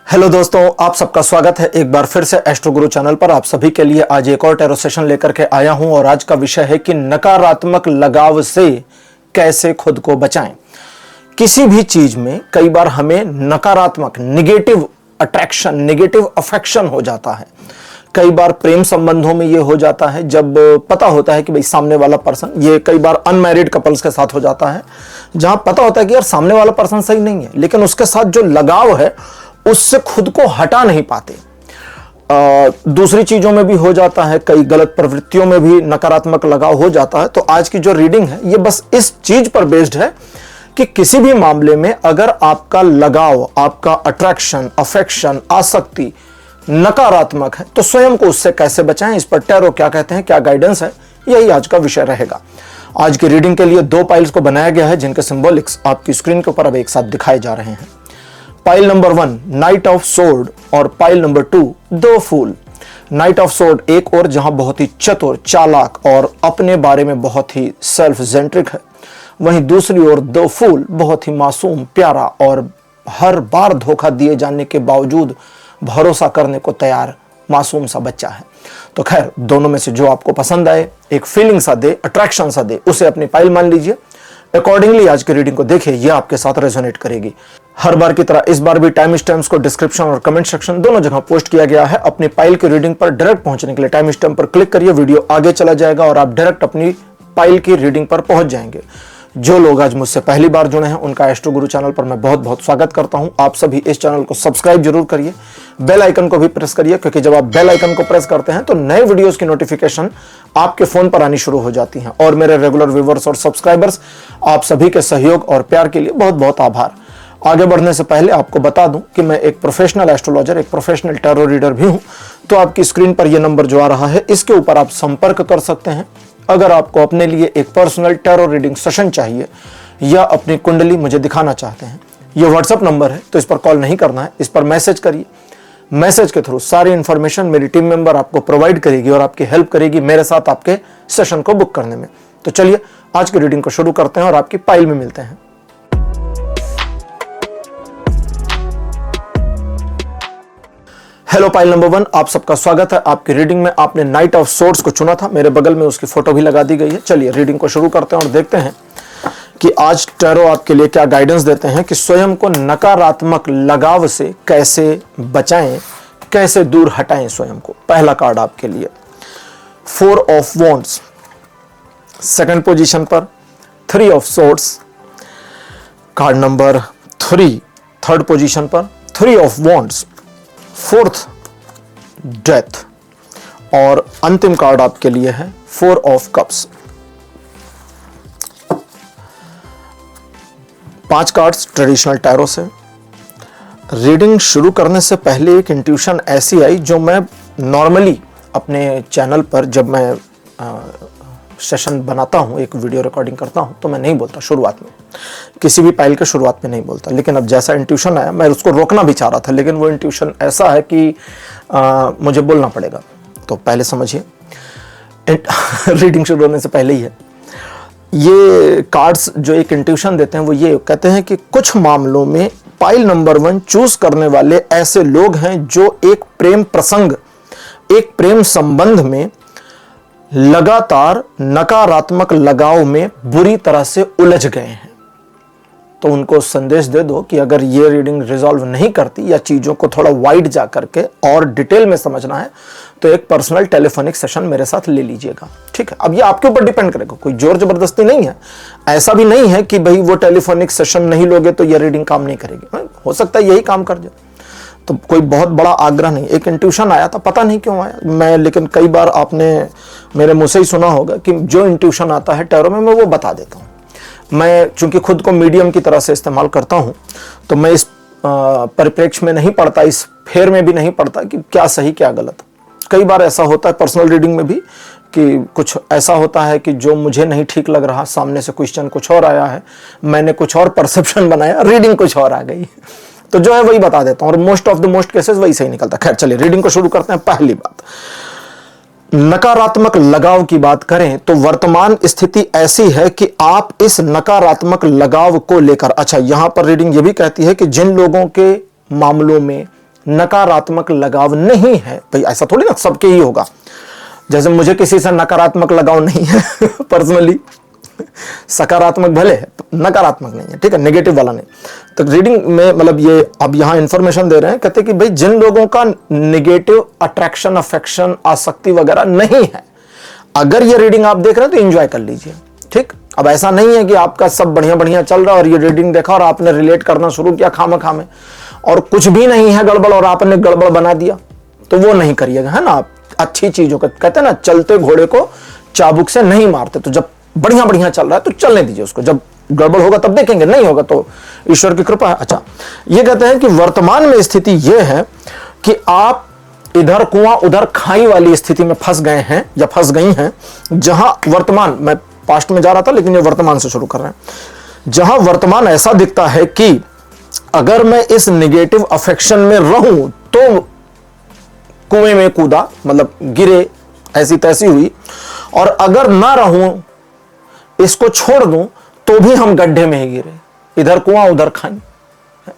Hello दोस्तों, आप सबका स्वागत है एक बार फिर से एस्ट्रो गुरु चैनल पर। आप सभी के लिए आज एक और टैरो सेशन लेकर के आया हूं और आज का विषय है कि नकारात्मक लगाव से कैसे खुद को बचाएं। किसी भी चीज में कई बार हमें नकारात्मक नेगेटिव अट्रैक्शन, नेगेटिव अफेक्शन हो जाता है। कई बार प्रेम संबंधों में ये हो जाता है जब पता होता है कि भाई सामने वाला पर्सन, ये कई बार अनमैरिड कपल्स के साथ हो जाता है जहां पता होता है कि यार सामने वाला पर्सन सही नहीं है, लेकिन उसके साथ जो लगाव है उससे खुद को हटा नहीं पाते। दूसरी चीजों में भी हो जाता है, कई गलत प्रवृत्तियों में भी नकारात्मक लगाव हो जाता है। तो आज की जो रीडिंग है ये बस इस चीज पर बेस्ड है कि किसी भी मामले में अगर आपका लगाव, आपका अट्रैक्शन, अफेक्शन, आसक्ति नकारात्मक है तो स्वयं को उससे कैसे बचाएं, इस पर टैरो क्या कहते हैं, क्या गाइडेंस है, यही आज का विषय रहेगा। आज की रीडिंग के लिए दो पाइल्स को बनाया गया है जिनके सिंबॉलिक्स आपकी स्क्रीन के ऊपर अब एक साथ दिखाए जा रहे हैं। Pile number 1 knight of sword और pile number 2 the fool. Knight of sword एक और जहां बहुत ही चतुर, चालाक और अपने बारे में बहुत ही सेल्फ सेंट्रिक है, वहीं दूसरी ओर द फूल बहुत ही मासूम, प्यारा और हर बार धोखा दिए जाने के बावजूद भरोसा करने को तैयार मासूम सा बच्चा है। तो खैर, दोनों में से जो आपको पसंद आए, एक फीलिंग सा दे, अट्रैक्शन सा दे, उसे अपनी पाइल मान लीजिए। अकॉर्डिंगली आज की रीडिंग को देखिए, यह आपके साथ रेजोनेट करेगी। हर बार की तरह इस बार भी टाइम स्टैम्प्स को डिस्क्रिप्शन और कमेंट सेक्शन दोनों जगह पोस्ट किया गया है। अपनी पाइल की रीडिंग पर डायरेक्ट पहुंचने के लिए टाइम स्टैम्प पर क्लिक करिए, वीडियो आगे चला जाएगा और आप डायरेक्ट अपनी पाइल की रीडिंग पर पहुंच जाएंगे। जो लोग आज मुझसे पहली बार जुड़े हैं उनका एस्ट्रो गुरु चैनल पर मैं बहुत बहुत स्वागत करता हूं। आप सभी इस चैनल को सब्सक्राइब जरूर करिए, बेल आइकन को भी प्रेस करिए, क्योंकि जब आप बेल आइकन को प्रेस करते हैं तो नए वीडियोस की नोटिफिकेशन आपके फोन पर आनी शुरू हो जाती हैं। और मेरे रेगुलर व्यूअर्स और सब्सक्राइबर्स, आप सभी के सहयोग और प्यार के लिए बहुत बहुत आभार। आगे बढ़ने से पहले आपको बता दूं कि मैं एक प्रोफेशनल एस्ट्रोलॉजर, एक प्रोफेशनल टैरो रीडर भी हूं। तो आपकी स्क्रीन पर यह नंबर जो आ रहा है इसके ऊपर आप संपर्क कर सकते हैं अगर आपको अपने लिए एक पर्सनल टैरो रीडिंग सेशन चाहिए या अपनी कुंडली मुझे दिखाना चाहते हैं। यह व्हाट्सएप नंबर है, तो इस पर कॉल नहीं करना है, इस पर मैसेज करिए। मैसेज के थ्रू सारी इंफॉर्मेशन मेरी टीम मेंबर आपको प्रोवाइड करेगी और आपकी हेल्प करेगी मेरे साथ आपके सेशन को बुक करने में। तो चलिए आज की रीडिंग को शुरू करते हैं और आपकी पाइल में मिलते हैं। हेलो पाइल नंबर 1, आप सबका स्वागत है। आपकी रीडिंग में आपने नाइट ऑफ सोर्ड्स को चुना था, मेरे बगल में उसकी फोटो भी लगा दी गई है। चलिए रीडिंग को शुरू करते हैं और देखते हैं कि आज टैरो आपके लिए क्या गाइडेंस देते हैं कि स्वयं को नकारात्मक लगाव से कैसे बचाएं, कैसे दूर हटाएं स्वयं को। पहला कार्ड आपके लिए 4 ऑफ वॉन्ड्स, सेकंड पोजीशन पर 3 of swords, card number 3 third position पर 3 ऑफ वॉन्ड्स, 4th डेथ और अंतिम कार्ड आपके लिए है 4 of cups. 5 cards traditional tarot से। रीडिंग शुरू करने से पहले एक इंट्यूशन ऐसी आई जो मैं नॉर्मली अपने चैनल पर जब मैं सेशन बनाता हूं, एक वीडियो रिकॉर्डिंग करता हूं, तो मैं नहीं बोलता शुरुआत में, किसी भी पाइल के शुरुआत में नहीं बोलता। लेकिन अब जैसा इंट्यूशन आया मैं उसको रोकना भी चाह रहा था, लेकिन वो इंट्यूशन ऐसा है कि मुझे बोलना पड़ेगा। तो पहले समझिए, रीडिंग शुरू होने से पहले ही है, ये कार्ड्स जो एक इंट्यूशन देते हैं वो ये कहते हैं कि कुछ मामलों में पाइल नंबर 1 चूज करने वाले ऐसे लोग हैं जो एक प्रेम प्रसंग, एक प्रेम संबंध में लगातार नकारात्मक लगाव में बुरी तरह से उलझ गए हैं। तो उनको संदेश दे दो कि अगर ये रीडिंग रिजॉल्व नहीं करती या चीजों को थोड़ा वाइड जा करके और डिटेल में समझना है तो एक पर्सनल टेलीफोनिक सेशन मेरे साथ ले लीजिएगा, ठीक है। अब ये आपके ऊपर डिपेंड करेगा, कोई जोर जबरदस्ती नहीं है। ऐसा भी नहीं है कि भाई वो टेलीफोनिक सेशन नहीं लोगे तो ये रीडिंग काम नहीं करेगी, हो सकता है यही काम कर जाए। तो कोई बहुत बड़ा आग्रह नहीं, एक इंट्यूशन आया था, पता नहीं क्यों आया मैं, लेकिन कई बार आपने मेरे मुंह से ही सुना होगा कि जो इंट्यूशन आता है टैरो में मैं वो बता देता हूँ। मैं चूंकि खुद को मीडियम की तरह से इस्तेमाल करता हूँ तो मैं इस परिप्रेक्ष्य में नहीं पढ़ता, इस फेर में भी नहीं पढ़ता कि क्या सही क्या गलत। कई बार ऐसा होता है पर्सनल रीडिंग में भी कि कुछ ऐसा होता है कि जो मुझे नहीं ठीक लग रहा, सामने से क्वेश्चन कुछ और आया है, मैंने कुछ और परसेप्शन बनाया, रीडिंग कुछ और आ गई, तो जो है वही बता देता हूं और most of the most cases वही सही निकलता। खैर चलिए रीडिंग को शुरू करते हैं। पहली बात, नकारात्मक लगाव की बात करें तो वर्तमान स्थिति ऐसी है कि आप इस नकारात्मक लगाव को लेकर, अच्छा यहां पर रीडिंग ये भी कहती है कि जिन लोगों के मामलों में नकारात्मक लगाव नहीं है। भाई ऐसा थोड़ी ना सबके ही होगा, जैसे मुझे किसी से नकारात्मक लगाव नहीं है पर्सनली, सकारात्मक भले है, नकारात्मक नहीं है, ठीक है, नेगेटिव वाला नहीं। तो रीडिंग में मतलब ये अब यहां इंफॉर्मेशन दे रहे हैं, कहते हैं कि भाई जिन लोगों का नेगेटिव अट्रैक्शन, अफेक्शन, आसक्ति वगैरह नहीं है, अगर ये रीडिंग आप देख रहे हैं तो एंजॉय कर लीजिए, ठीक। अब ऐसा नहीं है कि आपका सब बढ़िया बढ़िया चल रहा है और ये रीडिंग देखा और आपने रिलेट करना शुरू किया खामा में, और कुछ भी नहीं है गड़बड़ और आपने गड़बड़ बना दिया, तो वो नहीं करिएगा, है ना। आप अच्छी चीजों का कहते हैं ना, चलते घोड़े को चाबुक से नहीं मारते। तो जब बढ़िया बढ़िया चल रहा है तो चलने दीजिए उसको, जब गड़बड़ होगा तब देखेंगे, नहीं होगा तो ईश्वर की कृपा है। अच्छा, ये कहते हैं कि वर्तमान में स्थिति यह है कि आप इधर कुआं उधर खाई वाली स्थिति में फंस गए हैं या फंस गई हैं, जहां वर्तमान, मैं पास्ट में जा रहा था लेकिन ये वर्तमान से शुरू कर रहे हैं, जहां वर्तमान ऐसा दिखता है कि अगर मैं इस नेगेटिव अफेक्शन में रहूं तो कुएं में कूदा, मतलब गिरे, ऐसी तैसी हुई, और अगर ना रहूं, इसको छोड़ दूं, तो भी हम गड्ढे में ही गिरे, इधर कुआं उधर खाई,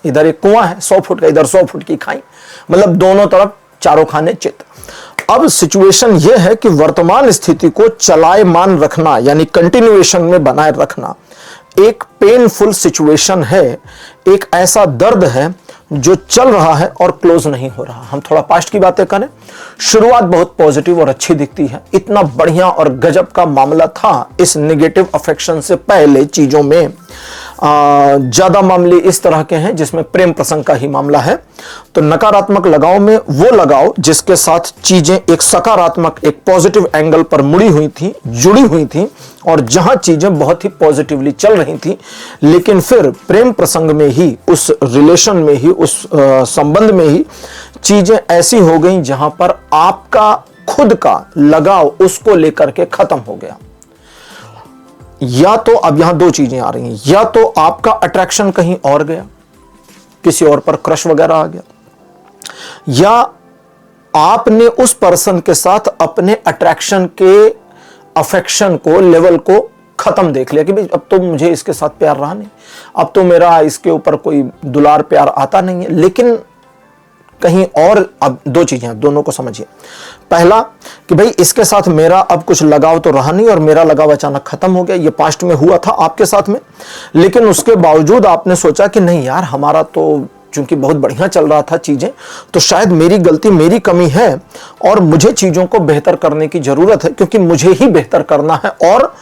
इधर एक कुआं है 100 फुट का, इधर 100 फुट की खाई, मतलब दोनों तरफ चारों खाने चित। अब सिचुएशन यह है कि वर्तमान स्थिति को चलायमान रखना यानी कंटिन्यूएशन में बनाए रखना एक पेनफुल सिचुएशन है, एक ऐसा दर्द है जो चल रहा है और क्लोज नहीं हो रहा। हम थोड़ा पास्ट की बातें करें, शुरुआत बहुत पॉजिटिव और अच्छी दिखती है, इतना बढ़िया और गजब का मामला था इस नेगेटिव अफेक्शन से पहले चीजों में। ज्यादा मामले इस तरह के हैं जिसमें प्रेम प्रसंग का ही मामला है। तो नकारात्मक लगाव में वो लगाव जिसके साथ चीजें एक सकारात्मक, एक पॉजिटिव एंगल पर मुड़ी हुई थी, जुड़ी हुई थी, और जहां चीजें बहुत ही पॉजिटिवली चल रही थी, लेकिन फिर प्रेम प्रसंग में ही, उस रिलेशन में ही, उस संबंध में ही चीजें ऐसी हो गई जहां पर आपका खुद का लगाव उसको लेकर के खत्म हो गया। या तो अब यहां दो चीजें आ रही हैं, या तो आपका अट्रैक्शन कहीं और गया, किसी और पर क्रश वगैरह आ गया, या आपने उस पर्सन के साथ अपने अट्रैक्शन के अफेक्शन को, लेवल को खत्म देख लिया कि भाई अब तो मुझे इसके साथ प्यार रहा नहीं, अब तो मेरा इसके ऊपर कोई दुलार प्यार आता नहीं है, लेकिन कहीं और। अब दो चीजें, दोनों को समझिए। पहला कि भाई इसके साथ मेरा अब कुछ लगाव तो रहा नहीं और मेरा लगाव अचानक खत्म हो गया, ये पास्ट में हुआ था आपके साथ में, लेकिन उसके बावजूद आपने सोचा कि नहीं यार, हमारा तो चूंकि बहुत बढ़िया चल रहा था चीजें, तो शायद मेरी गलती, मेरी कमी है और मुझे चीजों को बेहतर करने की जरूरत है, क्योंकि मुझे ही बेहतर करना है। और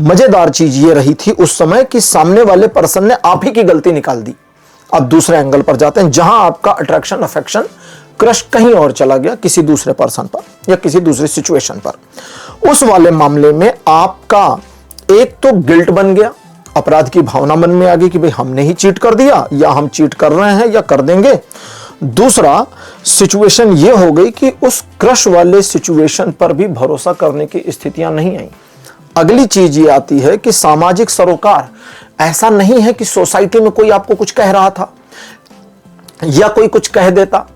मजेदार चीज ये रही थी उस समय कि सामने वाले पर्सन ने आप ही की गलती निकाल दी। अब दूसरे एंगल पर जाते हैं, जहां आपका अट्रैक्शन, अफेक्शन, क्रश कहीं और चला गया, किसी दूसरे पर्सन पर या किसी दूसरी सिचुएशन पर। उस वाले मामले में आपका एक तो गिल्ट बन गया, अपराध की भावना मन में आ गई कि भाई हमने ही चीट कर दिया, या हम चीट कर रहे हैं या कर देंगे। दूसरा सिचुएशन यह हो गई कि उस क्रश वाले सिचुएशन पर भी भरोसा करने की स्थितियां नहीं आई। अगली चीज ये आती है कि सामाजिक सरोकार, ऐसा नहीं है कि सोसाइटी में कोई आपको कुछ कह रहा था या कोई कुछ कह देता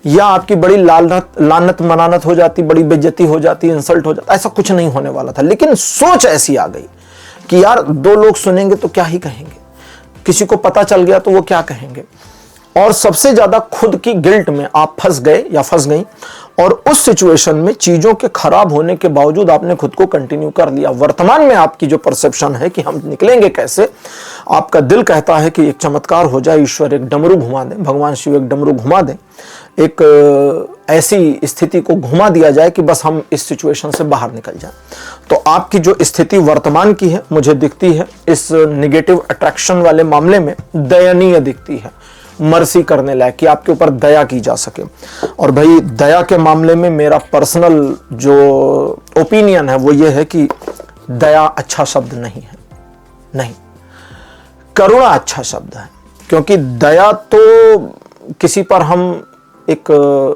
या आपकी बड़ी लानत मनानत हो जाती, बड़ी बेइज्जती हो जाती, इंसल्ट हो जाता, ऐसा कुछ नहीं होने वाला था। लेकिन सोच ऐसी आ गई कि यार दो लोग सुनेंगे तो क्या ही कहेंगे, किसी को पता चल गया तो वो क्या कहेंगे, और सबसे ज्यादा खुद की गिल्ट में आप फंस गए या फंस गई, और उस सिचुएशन में चीजों के खराब होने के बावजूद आपने खुद को कंटिन्यू कर लिया। वर्तमान में आपकी जो परसेप्शन है कि हम निकलेंगे कैसे, आपका दिल कहता है कि एक चमत्कार हो जाए, ईश्वर एक डमरू घुमा दे, भगवान शिव एक डमरू घुमा दे, एक ऐसी स्थिति को घुमा दिया जाए कि बस हम इस सिचुएशन से बाहर निकल जाएं। तो आपकी जो स्थिति वर्तमान की है, मुझे दिखती है इस नेगेटिव अट्रैक्शन वाले मामले में दयनीय दिखती है, मर्सी करने लायक, कि आपके ऊपर दया की जा सके। और भाई दया के मामले में मेरा पर्सनल जो ओपिनियन है वो ये है कि दया अच्छा शब्द नहीं है, नहीं, करुणा अच्छा शब्द है। क्योंकि दया तो किसी पर हम एक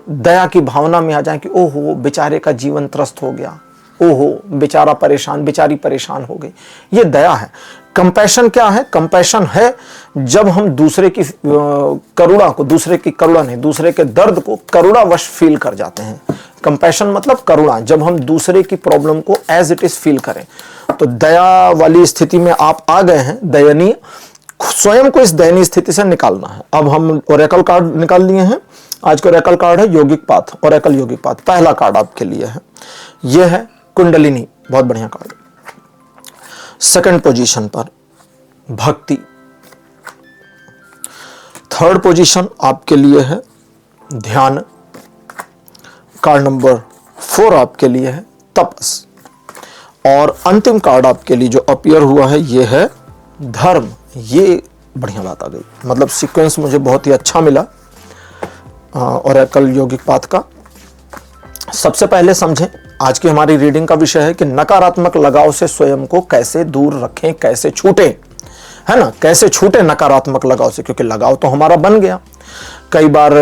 दया की भावना में आ जाए कि ओहो बेचारे का जीवन त्रस्त हो गया, ओहो बेचारा परेशान, बेचारी परेशान हो गई, ये दया है। कंपैशन क्या है? कंपैशन है जब हम दूसरे की करुणा को, दूसरे की करुणा नहीं, दूसरे के दर्द को करुणावश फील कर जाते हैं। कंपैशन मतलब करुणा, जब हम दूसरे की प्रॉब्लम को एज इट इज फील करें। तो दया वाली स्थिति में आप आ गए हैं, दयनीय, स्वयं को इस दयनीय स्थिति से निकालना है। अब हम ओरेकल कार्ड निकाल लिए हैं, आज का ओरेकल कार्ड है योगिक पाथ, ओरेकल योगिक पाथ। पहला कार्ड आपके लिए है, यह है कुंडलिनी, बहुत बढ़िया कार्ड। सेकंड पोजीशन पर भक्ति। थर्ड पोजीशन आपके लिए है ध्यान। कार्ड नंबर 4 आपके लिए है तपस। और अंतिम कार्ड आपके लिए जो अपीयर हुआ है ये है धर्म। ये बढ़िया बात आ गई, मतलब सीक्वेंस मुझे बहुत ही अच्छा मिला ओरेकल योगिक पाथ का। सबसे पहले समझें, आज की हमारी रीडिंग का विषय है कि नकारात्मक लगाव से स्वयं को कैसे दूर रखें, कैसे छूटें, है ना, कैसे छूटे नकारात्मक लगाव से, क्योंकि लगाव तो हमारा बन गया। कई बार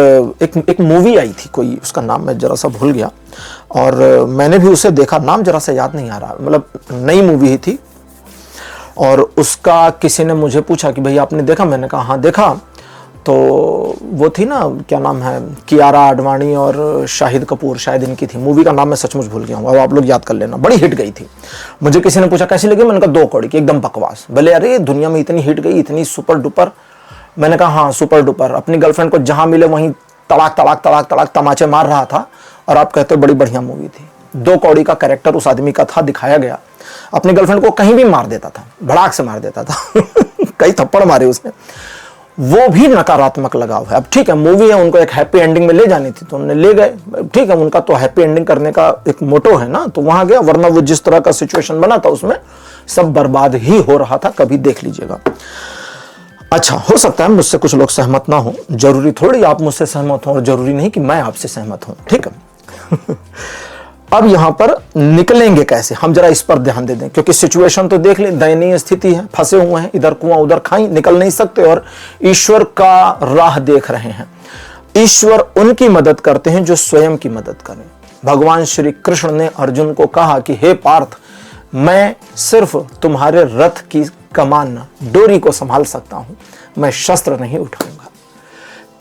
एक मूवी आई थी कोई, उसका नाम मैं जरा सा भूल गया और मैंने भी उसे देखा, नाम जरा सा याद नहीं आ रहा, मतलब नई मूवी ही थी। और उसका किसी ने मुझे पूछा कि भाई आपने देखा? मैंने कहा हाँ देखा। तो वो थी ना, क्या नाम है, कियारा आडवाणी और शाहिद कपूर, शायद इनकी थी। मूवी का नाम मैं सचमुच भूल गया हूँ, अब आप लोग याद कर लेना। बड़ी हिट गई थी। मुझे किसी ने पूछा कैसी लगी, मैंने कहा 2 कौड़ी की, एकदम बकवास। बोले अरे दुनिया में इतनी हिट गई, इतनी सुपर डुपर। मैंने कहा हाँ सुपर डुपर। अपनी गर्लफ्रेंड को जहां मिले वहीं तड़ाक तड़ाक तड़ाक तड़ाक तमाचे मार रहा था और आप कहते हो बड़ी बढ़िया मूवी थी। 2 कौड़ी का कैरेक्टर उस आदमी का था, दिखाया गया। अपनी गर्लफ्रेंड को कहीं भी मार देता था, भड़ाक से मार देता था कई थप्पड़ मारे उसने। वो भी नकारात्मक लगाव है। अब ठीक है मूवी है, उनको एक हैप्पी एंडिंग में ले जानी थी तो उन्होंने ले गए, ठीक है, उनका तो हैप्पी एंडिंग करने का एक मोटो है ना, तो वहां गया। वरना वो जिस तरह का सिचुएशन बना था उसमें सब बर्बाद ही हो रहा था, कभी देख लीजिएगा। अच्छा, हो सकता है मुझसे कुछ लोग सहमत ना हो, जरूरी थोड़ी आप मुझसे सहमत हो और जरूरी नहीं कि मैं आपसे सहमत हूं, ठीक है अब यहां पर निकलेंगे कैसे, हम जरा इस पर ध्यान दे दें, क्योंकि सिचुएशन तो देख लें, दयनीय स्थिति है, फंसे हुए हैं, इधर कुआं उधर खाई, निकल नहीं सकते और ईश्वर का राह देख रहे हैं। ईश्वर उनकी मदद करते हैं जो स्वयं की मदद करें। भगवान श्री कृष्ण ने अर्जुन को कहा कि हे पार्थ, मैं सिर्फ तुम्हारे रथ की कमान डोरी को संभाल सकता हूं, मैं शस्त्र नहीं उठाऊंगा।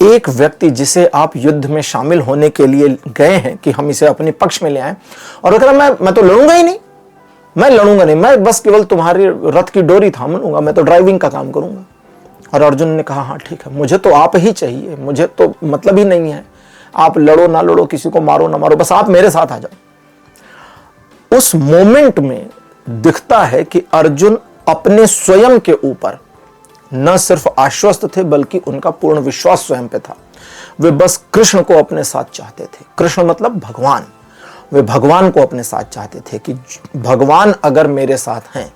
एक व्यक्ति जिसे आप युद्ध में शामिल होने के लिए गए हैं कि हम इसे अपने पक्ष में ले आए, और वो कह रहा मैं तो लड़ूंगा ही नहीं, मैं लड़ूंगा नहीं, मैं बस केवल तुम्हारी रथ की डोरी थाम लूंगा, मैं तो ड्राइविंग का काम करूंगा। और अर्जुन ने कहा हाँ ठीक है, मुझे तो आप ही चाहिए, मुझे तो मतलब ही नहीं है, आप लड़ो ना लड़ो, किसी को मारो ना मारो, बस आप मेरे साथ आ जाओ। उस मोमेंट में दिखता है कि अर्जुन अपने स्वयं के ऊपर न सिर्फ आश्वस्त थे बल्कि उनका पूर्ण विश्वास स्वयं पे था। वे बस कृष्ण को अपने साथ चाहते थे। कृष्ण मतलब भगवान। वे भगवान को अपने साथ चाहते थे कि भगवान अगर मेरे साथ हैं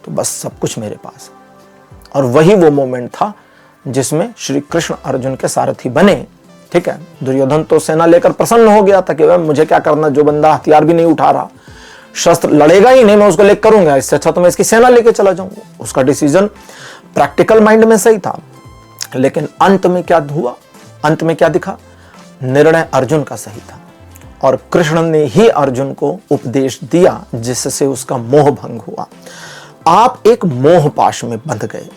तो बस सब कुछ मेरे पास है। और वही वो मोमेंट था जिसमें श्री कृष्ण अर्जुन के सारथी बने। ठीक है, दुर्योधन तो सेना लेकर प्रसन्न हो गया था कि मुझे क्या करना, जो बंदा हथियार भी नहीं उठा रहा, शस्त्र लड़ेगा ही नहीं, मैं उसको लेकर करूंगा, इससे अच्छा तो मैं इसकी सेना लेके चला जाऊंगा। उसका डिसीजन प्रैक्टिकल माइंड में सही था, लेकिन अंत में क्या हुआ, अंत में क्या दिखा, निर्णय अर्जुन का सही था और कृष्ण ने ही अर्जुन को उपदेश दिया जिससे उसका मोह भंग हुआ। आप एक मोह पाश में बंध गए,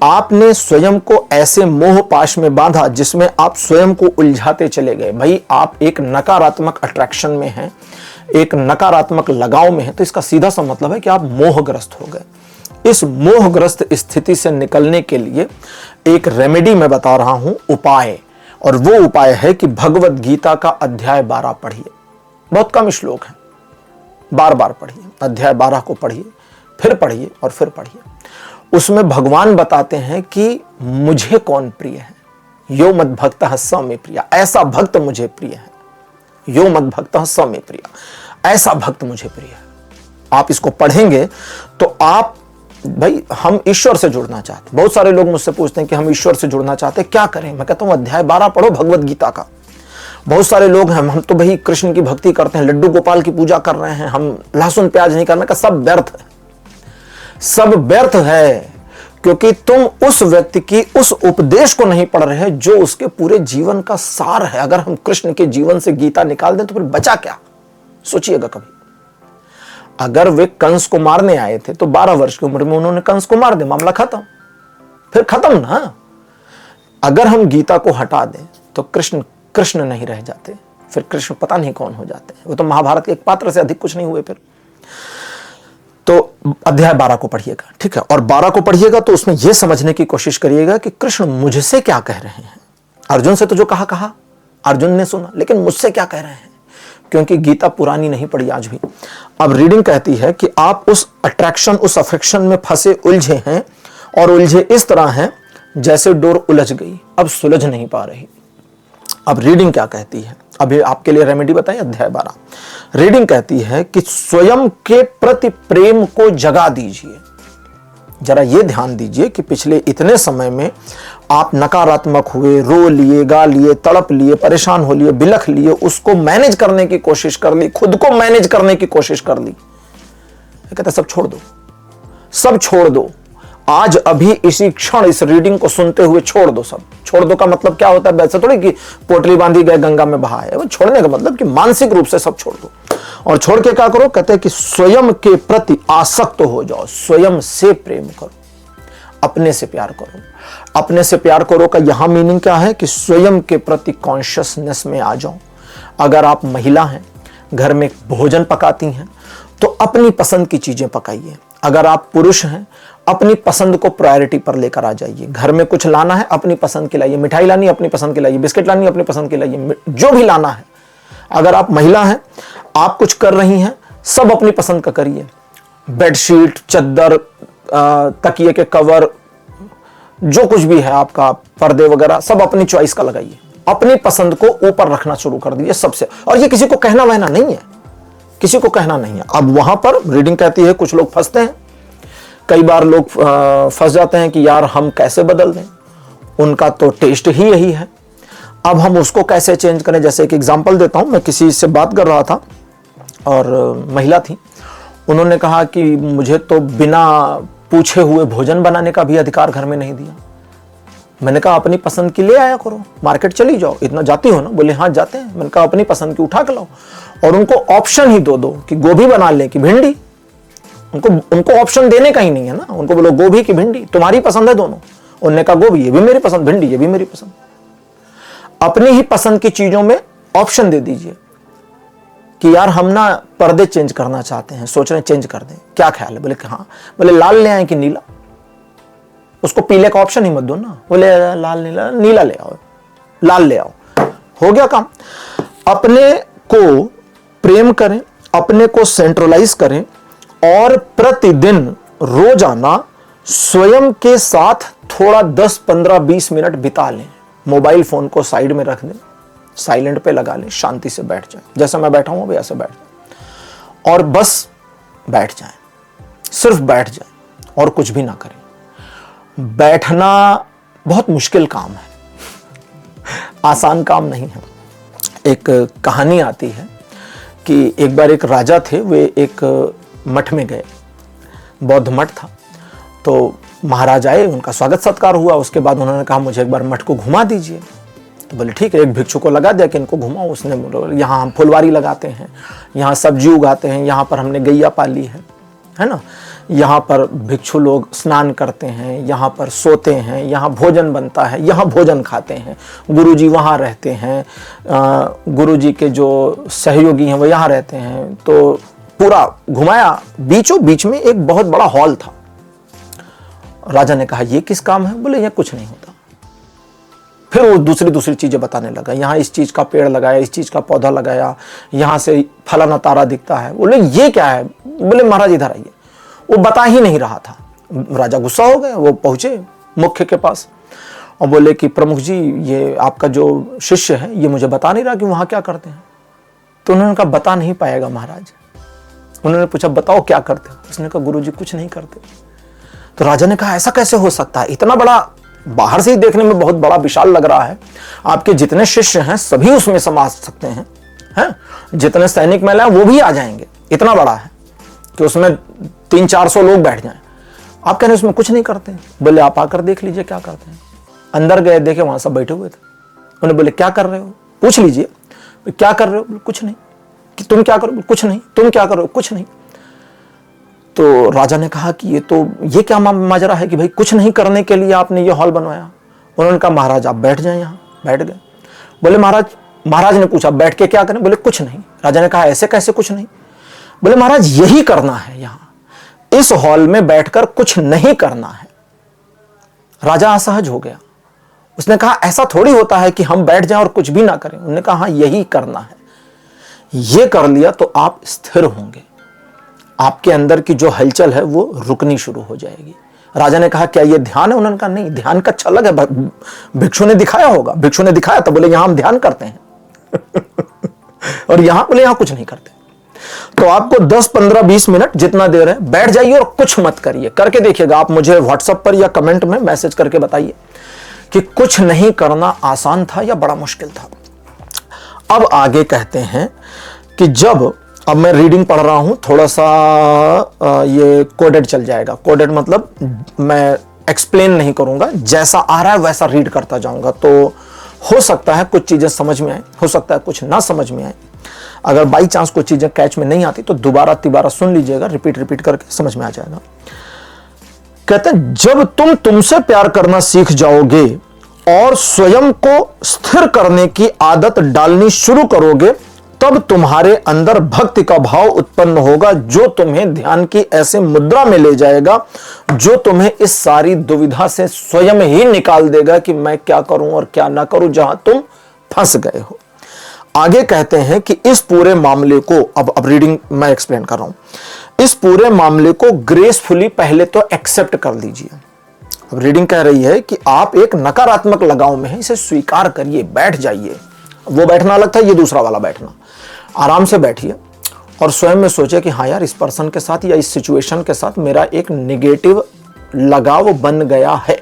आपने स्वयं को ऐसे मोह पाश में बांधा जिसमें आप स्वयं को उलझाते चले गए। भाई आप एक नकारात्मक अट्रैक्शन में हैं, एक नकारात्मक लगाव में है, तो इसका सीधा सा मतलब है कि आप मोहग्रस्त हो गए। इस मोहग्रस्त स्थिति से निकलने के लिए एक रेमेडी मैं बता रहा हूं, उपाय, और वो उपाय है कि भगवत गीता का अध्याय 12 पढ़िए। बहुत कम श्लोक हैं, बार बार पढ़िए, अध्याय 12 को पढ़िए, फिर पढ़िए और फिर पढ़िए। उसमें भगवान बताते हैं कि मुझे कौन प्रिय है, यो मद भक्तः स मे प्रिय, ऐसा भक्त मुझे प्रिय है, यो मद भक्तः स मे प्रिय, ऐसा भक्त मुझे प्रिय है। आप इसको पढ़ेंगे तो आप, भाई हम ईश्वर से जुड़ना चाहते। बहुत सारे लोग मुझसे पूछते हैं कि हम ईश्वर से जुड़ना चाहते हैं, क्या करें? मैं कहता हूं अध्याय 12 पढ़ो भगवत गीता का। बहुत सारे लोग हैं, हम तो भाई कृष्ण की भक्ति करते हैं, लड्डू गोपाल की पूजा कर रहे हैं, हम लहसुन प्याज नहीं करने का, सब व्यर्थ है, सब व्यर्थ है, क्योंकि तुम उस व्यक्ति की उस उपदेश को नहीं पढ़ रहे जो उसके पूरे जीवन का सार है। अगर हम कृष्ण के जीवन से गीता निकाल दें तो फिर बचा क्या? सोचिएगा कभी। अगर वे कंस को मारने आए थे तो 12 वर्ष की उम्र में उन्होंने कंस को मार दिया, मामला खत्म, फिर खत्म ना। अगर हम गीता को हटा दें तो कृष्ण कृष्ण नहीं रह जाते, फिर कृष्ण पता नहीं कौन हो जाते हैं, वो तो महाभारत के एक पात्र से अधिक कुछ नहीं हुए। फिर तो अध्याय 12 को पढ़िएगा, ठीक है, और 12 को पढ़िएगा तो उसमें यह समझने की कोशिश करिएगा कि कृष्ण मुझसे क्या कह रहे हैं। अर्जुन से तो जो कहा कहा, अर्जुन ने सुना, लेकिन मुझसे क्या कह रहे हैं, क्योंकि गीता पुरानी नहीं पड़ी आज भी। अब रीडिंग कहती है कि आप उस अट्रैक्शन, उस अफेक्शन में फंसे उलझे हैं, और उलझे इस तरह हैं जैसे डोर उलझ गई, अब सुलझ नहीं पा रही। अब रीडिंग क्या कहती है, अभी आपके लिए रेमेडी बताएं, अध्याय 12। रीडिंग कहती है कि स्वयं के प्रति प्रेम को जगा दीजिए। जरा ये ध्यान दीजिए कि पिछले इतने समय में आप नकारात्मक हुए, रो लिए, गा लिए, तड़प लिए, परेशान हो लिए, बिलख लिए, उसको मैनेज करने की कोशिश कर ली, खुद को मैनेज करने की कोशिश कर ली। कहता सब छोड़ दो, सब छोड़ दो, आज अभी इसी क्षण इस रीडिंग को सुनते हुए छोड़ दो। सब छोड़ दो का मतलब क्या होता है, वैसे थोड़ी कि पोटली बांधी गए गंगा में बहाए। वो छोड़ने का मतलब कि मानसिक रूप से सब छोड़ दो। और छोड़ के क्या करो, कहते हैं कि स्वयं के प्रति आसक्त हो जाओ, स्वयं से प्रेम करो, अपने से प्यार करो। अपने से प्यार करो का यहां मीनिंग क्या है कि स्वयं के प्रति कॉन्शियसनेस में आ जाओ। अगर आप महिला हैं, घर में भोजन पकाती हैं, तो अपनी पसंद की चीजें पकाइए। अगर आप पुरुष हैं, अपनी पसंद को प्रायोरिटी पर लेकर आ जाइए। घर में कुछ लाना है, अपनी पसंद की लाइए। मिठाई लानी, अपनी पसंद की लाइए। बिस्किट लानी, अपनी पसंद की लाइए। जो भी लाना है, अगर आप महिला हैं, आप कुछ कर रही हैं, सब अपनी पसंद का करिए। बेडशीट, चद्दर, तकिए के कवर, जो कुछ भी है आपका, पर्दे वगैरह, सब अपनी चॉइस का लगाइए। अपनी पसंद को ऊपर रखना शुरू कर दीजिए सबसे। और ये किसी को कहना वहना नहीं है, किसी को कहना नहीं है। अब वहां पर रीडिंग कहती है कुछ लोग फंसते हैं। कई बार लोग फंस जाते हैं कि यार हम कैसे बदल दें, उनका तो टेस्ट ही यही है, अब हम उसको कैसे चेंज करें। जैसे एक एग्जांपल देता हूं, मैं किसी से बात कर रहा था और महिला थी, उन्होंने कहा कि मुझे तो बिना पूछे हुए भोजन बनाने का भी अधिकार घर में नहीं दिया। मैंने कहा अपनी पसंद की ले आया करो, मार्केट चली जाओ, इतना जाती हो ना। बोले हाँ जाते हैं। मैंने कहा अपनी पसंद की उठा के लाओ, और उनको ऑप्शन ही दो कि गोभी बना ले कि भिंडी। उनको ऑप्शन देने का ही नहीं है ना, उनको बोलो गोभी की भिंडी, तुम्हारी पसंद है दोनों। उन्होंने कहा गोभी ये भी मेरी पसंद, भिंडी ये भी मेरी पसंद। अपनी ही पसंद की चीजों में ऑप्शन दे दीजिए कि यार हम ना पर्दे चेंज करना चाहते हैं, सोच रहे हैं चेंज कर दें, क्या ख्याल है। बोले कि हाँ। बोले लाल ले आए कि नीला। उसको पीले का ऑप्शन ही मत दो ना। बोले लाल नीला, नीला ले आओ, लाल ले आओ, हो गया काम। अपने को प्रेम करें, अपने को सेंट्रलाइज करें, और प्रतिदिन रोजाना स्वयं के साथ थोड़ा 10, 15, 20 मिनट बिता लें। मोबाइल फोन को साइड में रख दें, साइलेंट पे लगा लें, शांति से बैठ जाएं। जैसे मैं बैठा हूं ऐसे बैठ जाएं, और बस बैठ जाएं, सिर्फ बैठ जाएं और कुछ भी ना करें। बैठना बहुत मुश्किल काम है, आसान काम नहीं है। एक कहानी आती है कि एक बार एक राजा थे, वे एक मठ में गए, बौद्ध मठ था। तो महाराज आए, उनका स्वागत सत्कार हुआ। उसके बाद उन्होंने कहा मुझे एक बार मठ को घुमा दीजिए। तो बोले ठीक है। एक भिक्षु को लगा दिया कि इनको घुमाओ। उसने यहाँ हम फुलवारी लगाते हैं, यहाँ सब्जी उगाते हैं, यहाँ पर हमने गैया पाली है ना, यहाँ पर भिक्षु लोग स्नान करते हैं, यहाँ पर सोते हैं, यहाँ भोजन बनता है, यहाँ भोजन खाते हैं, गुरुजी वहाँ रहते हैं, गुरुजी के जो सहयोगी हैं वो यहाँ रहते हैं। तो पूरा घुमाया। बीचों बीच में एक बहुत बड़ा हॉल था। राजा ने कहा ये किस काम है। बोले ये कुछ नहीं होता। फिर वो दूसरी चीजें बताने लगा, यहाँ इस चीज का पेड़ लगाया, इस चीज का पौधा लगाया, यहाँ से फलाना तारा दिखता है। बोले ये क्या है। बोले महाराज इधर आइए। वो बता ही नहीं रहा था। राजा गुस्सा हो गया। वो पहुंचे मुख्य के पास और बोले कि प्रमुख जी, ये आपका जो शिष्य है ये मुझे बता नहीं रहा कि वहां क्या करते हैं। तो उन्होंने कहा बता नहीं पाएगा महाराज। उन्होंने पूछा बताओ क्या करते हो। उसने कहा गुरुजी कुछ नहीं करते। तो राजा ने कहा ऐसा कैसे हो सकता है, इतना बड़ा, बाहर से ही देखने में बहुत बड़ा विशाल लग रहा है, आपके जितने शिष्य हैं सभी उसमें समा सकते हैं, जितने सैनिक महिला हैं वो भी आ जाएंगे, इतना बड़ा है कि उसमें 300-400 लोग बैठ जाएं। आप कह रहे हैं उसमें कुछ नहीं करते। बोले आप आकर देख लीजिए क्या करते हैं। अंदर गए, देखे वहां सब बैठे हुए थे। उन्हें बोले क्या कर रहे हो, पूछ लीजिए क्या कर रहे हो। कुछ नहीं। कि तुम क्या करो, कुछ नहीं। तुम क्या करो, कुछ नहीं। तो राजा ने कहा कि ये क्या माजरा है कि भाई कुछ नहीं करने के लिए आपने ये हॉल बनवाया। उन्होंने कहा महाराज आप बैठ जाएं यहाँ। बैठ गए। बोले महाराज ने पूछा बैठ के क्या करें। बोले कुछ नहीं। राजा ने कहा ऐसे कैसे कुछ नहीं। बोले महाराज यही करना है, यहाँ इस हॉल में बैठकर कुछ नहीं करना है। राजा असहज हो गया। उसने कहा ऐसा थोड़ी होता है कि हम बैठ जाएं और कुछ भी ना करें। उन्होंने कहा हाँ यही करना है, ये कर लिया तो आप स्थिर होंगे, आपके अंदर की जो हलचल है वो रुकनी शुरू हो जाएगी। राजा ने कहा क्या ये ध्यान है? उन्होंने कहा नहीं, ध्यान का अच्छा अलग है, भिक्षु ने दिखाया होगा। भिक्षु ने दिखाया तो बोले यहां हम ध्यान करते हैं और यहां बोले यहां कुछ नहीं करते। तो आपको 10, 15, 20 मिनट जितना देर है बैठ जाइए और कुछ मत करिए, करके देखिएगा। आप मुझे व्हाट्सएप पर या कमेंट में मैसेज करके बताइए कि कुछ नहीं करना आसान था या बड़ा मुश्किल था। अब आगे कहते हैं कि अब मैं रीडिंग पढ़ रहा हूं, थोड़ा सा ये कोडेड चल जाएगा। कोडेड मतलब मैं एक्सप्लेन नहीं करूंगा, जैसा आ रहा है वैसा रीड करता जाऊंगा। तो हो सकता है कुछ चीजें समझ में आए, हो सकता है कुछ ना समझ में आए। अगर बाई चांस कुछ चीजें कैच में नहीं आती तो दोबारा तिबारा सुन लीजिएगा, रिपीट करके समझ में आ जाएगा। कहते हैं जब तुम तुमसे प्यार करना सीख जाओगे और स्वयं को स्थिर करने की आदत डालनी शुरू करोगे, तब तुम्हारे अंदर भक्ति का भाव उत्पन्न होगा जो तुम्हें ध्यान की ऐसे मुद्रा में ले जाएगा जो तुम्हें इस सारी दुविधा से स्वयं ही निकाल देगा कि मैं क्या करूं और क्या ना करूं, जहां तुम फंस गए हो। आगे कहते हैं कि इस पूरे मामले को अब रीडिंग मैं एक्सप्लेन कर रहा हूं। इस पूरे मामले को ग्रेसफुली पहले तो एक्सेप्ट कर लीजिए। अब रीडिंग कह रही है कि आप एक नकारात्मक लगाव में हैं, इसे स्वीकार करिए, बैठ जाइए। वो बैठना अलग था, ये दूसरा वाला बैठना। आराम से बैठिए और स्वयं में सोचिए कि हाँ यार इस पर्सन के साथ या इस सिचुएशन के साथ मेरा एक नेगेटिव लगाव बन गया है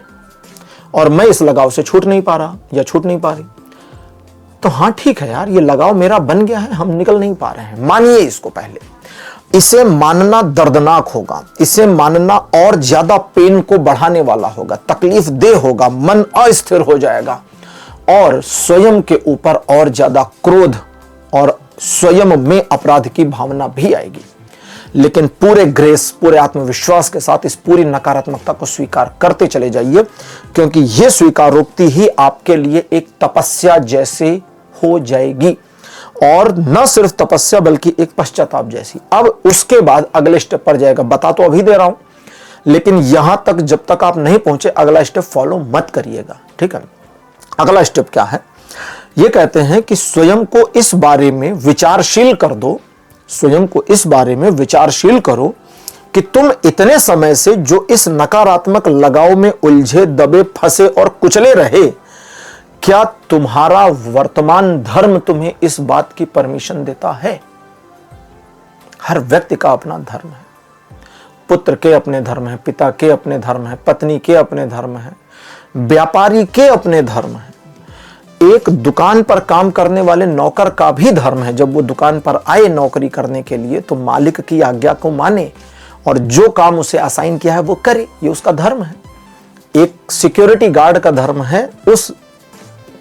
और मैं इस लगाव से छूट नहीं पा रहा या छूट नहीं पा रही। तो हाँ ठीक है यार, ये लगाव मेरा बन गया है, हम निकल नहीं पा रहे हैं। मानिए इसको पहले। इसे मानना दर्दनाक होगा, इसे मानना और ज्यादा पेन को बढ़ाने वाला होगा, तकलीफ दे होगा, मन अस्थिर हो जाएगा और स्वयं के ऊपर और ज्यादा क्रोध और स्वयं में अपराध की भावना भी आएगी। लेकिन पूरे ग्रेस, पूरे आत्मविश्वास के साथ इस पूरी नकारात्मकता को स्वीकार करते चले जाइए, क्योंकि यह स्वीकारोक्ति ही आपके लिए एक तपस्या जैसे हो जाएगी। और न सिर्फ तपस्या बल्कि एक पश्चाताप जैसी। अब उसके बाद अगले स्टेप पर जाएगा। बता तो अभी दे रहा हूं, लेकिन यहां तक जब तक आप नहीं पहुंचे अगला स्टेप फॉलो मत करिएगा, ठीक है। अगला स्टेप क्या है? ये कहते हैं कि स्वयं को इस बारे में विचारशील कर दो, स्वयं को इस बारे में विचारशील करो कि तुम इतने समय से जो इस नकारात्मक लगाव में उलझे, दबे, फंसे और कुचले रहे, क्या तुम्हारा वर्तमान धर्म तुम्हें इस बात की परमिशन देता है? हर व्यक्ति का अपना धर्म है। पुत्र के अपने धर्म है, पिता के अपने धर्म है, पत्नी के अपने धर्म है, व्यापारी के अपने धर्म है। एक दुकान पर काम करने वाले नौकर का भी धर्म है। जब वो दुकान पर आए नौकरी करने के लिए तो मालिक की आज्ञा को माने और जो काम उसे असाइन किया है वो करे, ये उसका धर्म है। एक सिक्योरिटी गार्ड का धर्म है उस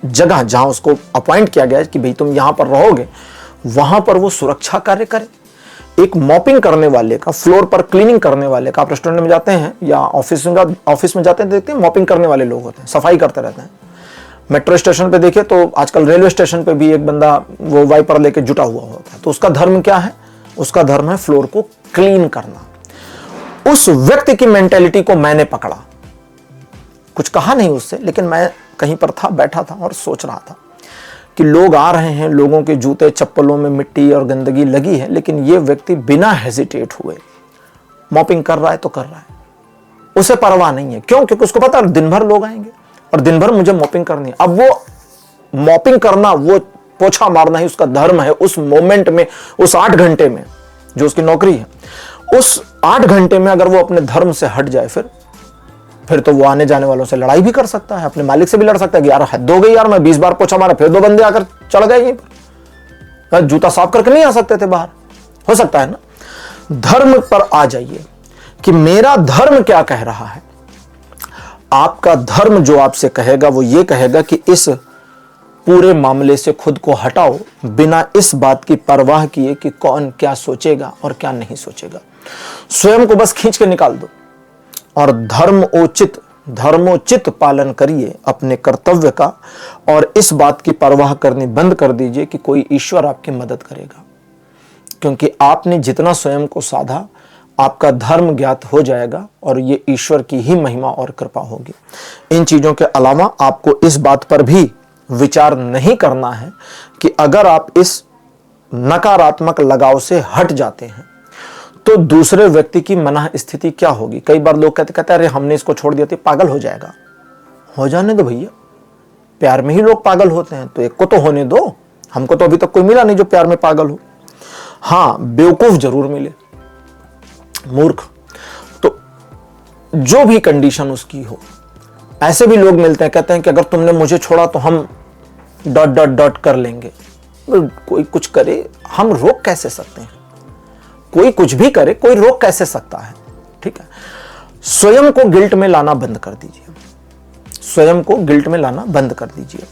जगह जहां उसको अपॉइंट किया गया है कि भाई तुम यहां पर रहोगे, वहां पर वो सुरक्षा कार्य करे। एक मॉपिंग करने वाले का, फ्लोर पर क्लीनिंग करने वाले का, आप रेस्टोरेंट में जाते हैं या ऑफिस में जाते हैं, देखते हैं मॉपिंग करने वाले लोग होते हैं, सफाई करते रहते हैं। मेट्रो स्टेशन पे देखिए तो आजकल रेलवे स्टेशन पे भी एक बंदा वो वाइपर लेके जुटा हुआ होता है। तो उसका धर्म क्या है? उसका धर्म है फ्लोर को क्लीन करना। उस व्यक्ति की मेंटेलिटी को मैंने पकड़ा, कुछ कहा नहीं उससे, लेकिन मैं कहीं पर था, बैठा था और सोच रहा था कि लोग आ रहे हैं, लोगों के जूते चप्पलों में मिट्टी और गंदगी लगी है, लेकिन ये व्यक्ति बिना हेजिटेट हुए मॉपिंग कर रहा है तो कर रहा है, उसे परवाह नहीं है। क्यों? क्योंकि उसको पता है दिन भर लोग आएंगे और दिन भर मुझे मॉपिंग करनी है। अब वो मॉपिंग करना, वो पोछा मारना ही उसका धर्म है। उस मोमेंट में, उस 8 घंटे में जो उसकी नौकरी है, उस 8 घंटे में अगर वो अपने धर्म से हट जाए फिर तो वो आने जाने वालों से लड़ाई भी कर सकता है, अपने मालिक से भी लड़ सकता है कि यार हद हो गई यार, मैं 20 बार पोछा मारा, फिर 2 बंदे आकर चढ़ गए यहीं पर, जूता साफ करके नहीं आ सकते थे बाहर, हो सकता है ना। धर्म पर आ जाइए कि मेरा धर्म क्या कह रहा है। आपका धर्म जो आपसे कहेगा वो ये कहेगा कि इस पूरे मामले से खुद को हटाओ, बिना इस बात की परवाह किए कि कौन क्या सोचेगा और क्या नहीं सोचेगा। स्वयं को बस खींच के निकाल दो और धर्मोचित पालन करिए अपने कर्तव्य का, और इस बात की परवाह करनी बंद कर दीजिए कि कोई ईश्वर आपकी मदद करेगा। क्योंकि आपने जितना स्वयं को साधा, आपका धर्म ज्ञात हो जाएगा और ये ईश्वर की ही महिमा और कृपा होगी। इन चीजों के अलावा आपको इस बात पर भी विचार नहीं करना है कि अगर आप इस नकारात्मक लगाव से हट जाते हैं तो दूसरे व्यक्ति की मनः स्थिति क्या होगी। कई बार लोग कहते अरे हमने इसको छोड़ दिया तो पागल हो जाएगा। हो जाने दो भैया, प्यार में ही लोग पागल होते हैं, तो एक को तो होने दो। हमको तो अभी तक कोई मिला नहीं जो प्यार में पागल हो। हाँ, बेवकूफ जरूर मिले, मूर्ख। तो जो भी कंडीशन उसकी हो, ऐसे भी लोग मिलते हैं, कहते हैं कि अगर तुमने मुझे छोड़ा तो हम ... कर लेंगे। कोई कुछ करे, हम रोक कैसे सकते हैं? कोई कुछ भी करे, कोई रोक कैसे सकता है? ठीक है, स्वयं को गिल्ट में लाना बंद कर दीजिए, स्वयं को गिल्ट में लाना बंद कर दीजिए।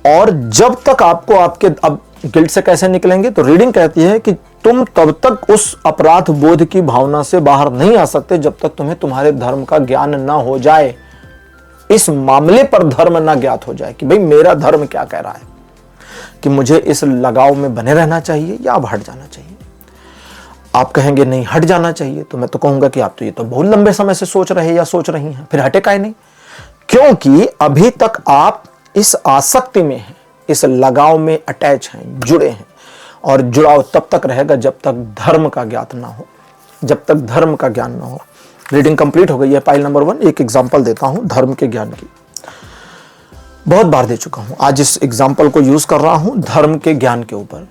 और जब तक आपको आपके, अब गिल्ट से कैसे निकलेंगे, तो रीडिंग कहती है कि तुम तब तक उस अपराध बोध की भावना से बाहर नहीं आ सकते जब तक तुम्हें तुम्हारे धर्म का ज्ञान ना हो जाए, इस मामले पर धर्म ना ज्ञात हो जाए कि भाई मेरा धर्म क्या कह रहा है, कि मुझे इस लगाव में बने रहना चाहिए या अब हट जाना चाहिए। आप कहेंगे नहीं हट जाना चाहिए, तो मैं तो कहूंगा कि आप तो ये तो बहुत लंबे समय से सोच रहे या सोच रही हैं, फिर हटे काहे नहीं? क्योंकि अभी तक आप इस आसक्ति में हैं, इस लगाव में अटैच हैं, जुड़े हैं, और जुड़ाव तब तक रहेगा जब तक धर्म का ज्ञात ना हो, जब तक धर्म का ज्ञान ना हो। रीडिंग कंप्लीट हो गई है पाइल नंबर 1। एक एग्जांपल देता हूं धर्म के ज्ञान की, बहुत बार दे चुका हूं, आज इस एग्जांपल को यूज कर रहा हूं धर्म के ज्ञान के ऊपर,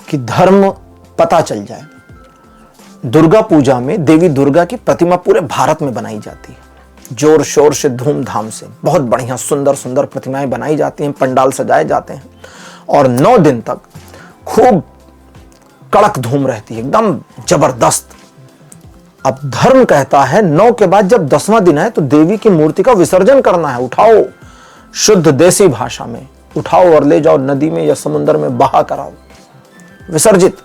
कि धर्म पता चल जाए। दुर्गा पूजा में देवी दुर्गा की प्रतिमा पूरे भारत में बनाई जाती है, जोर शोर से, धूमधाम से, बहुत बढ़िया सुंदर सुंदर प्रतिमाएं बनाई जाती हैं, पंडाल सजाए जाते हैं, और 9 दिन तक खूब कड़क धूम रहती है, एकदम जबरदस्त। अब धर्म कहता है 9 के बाद जब 10वां दिन है तो देवी की मूर्ति का विसर्जन करना है। उठाओ, शुद्ध देसी भाषा में उठाओ और ले जाओ नदी में या समुद्र में बहा कराओ, विसर्जित।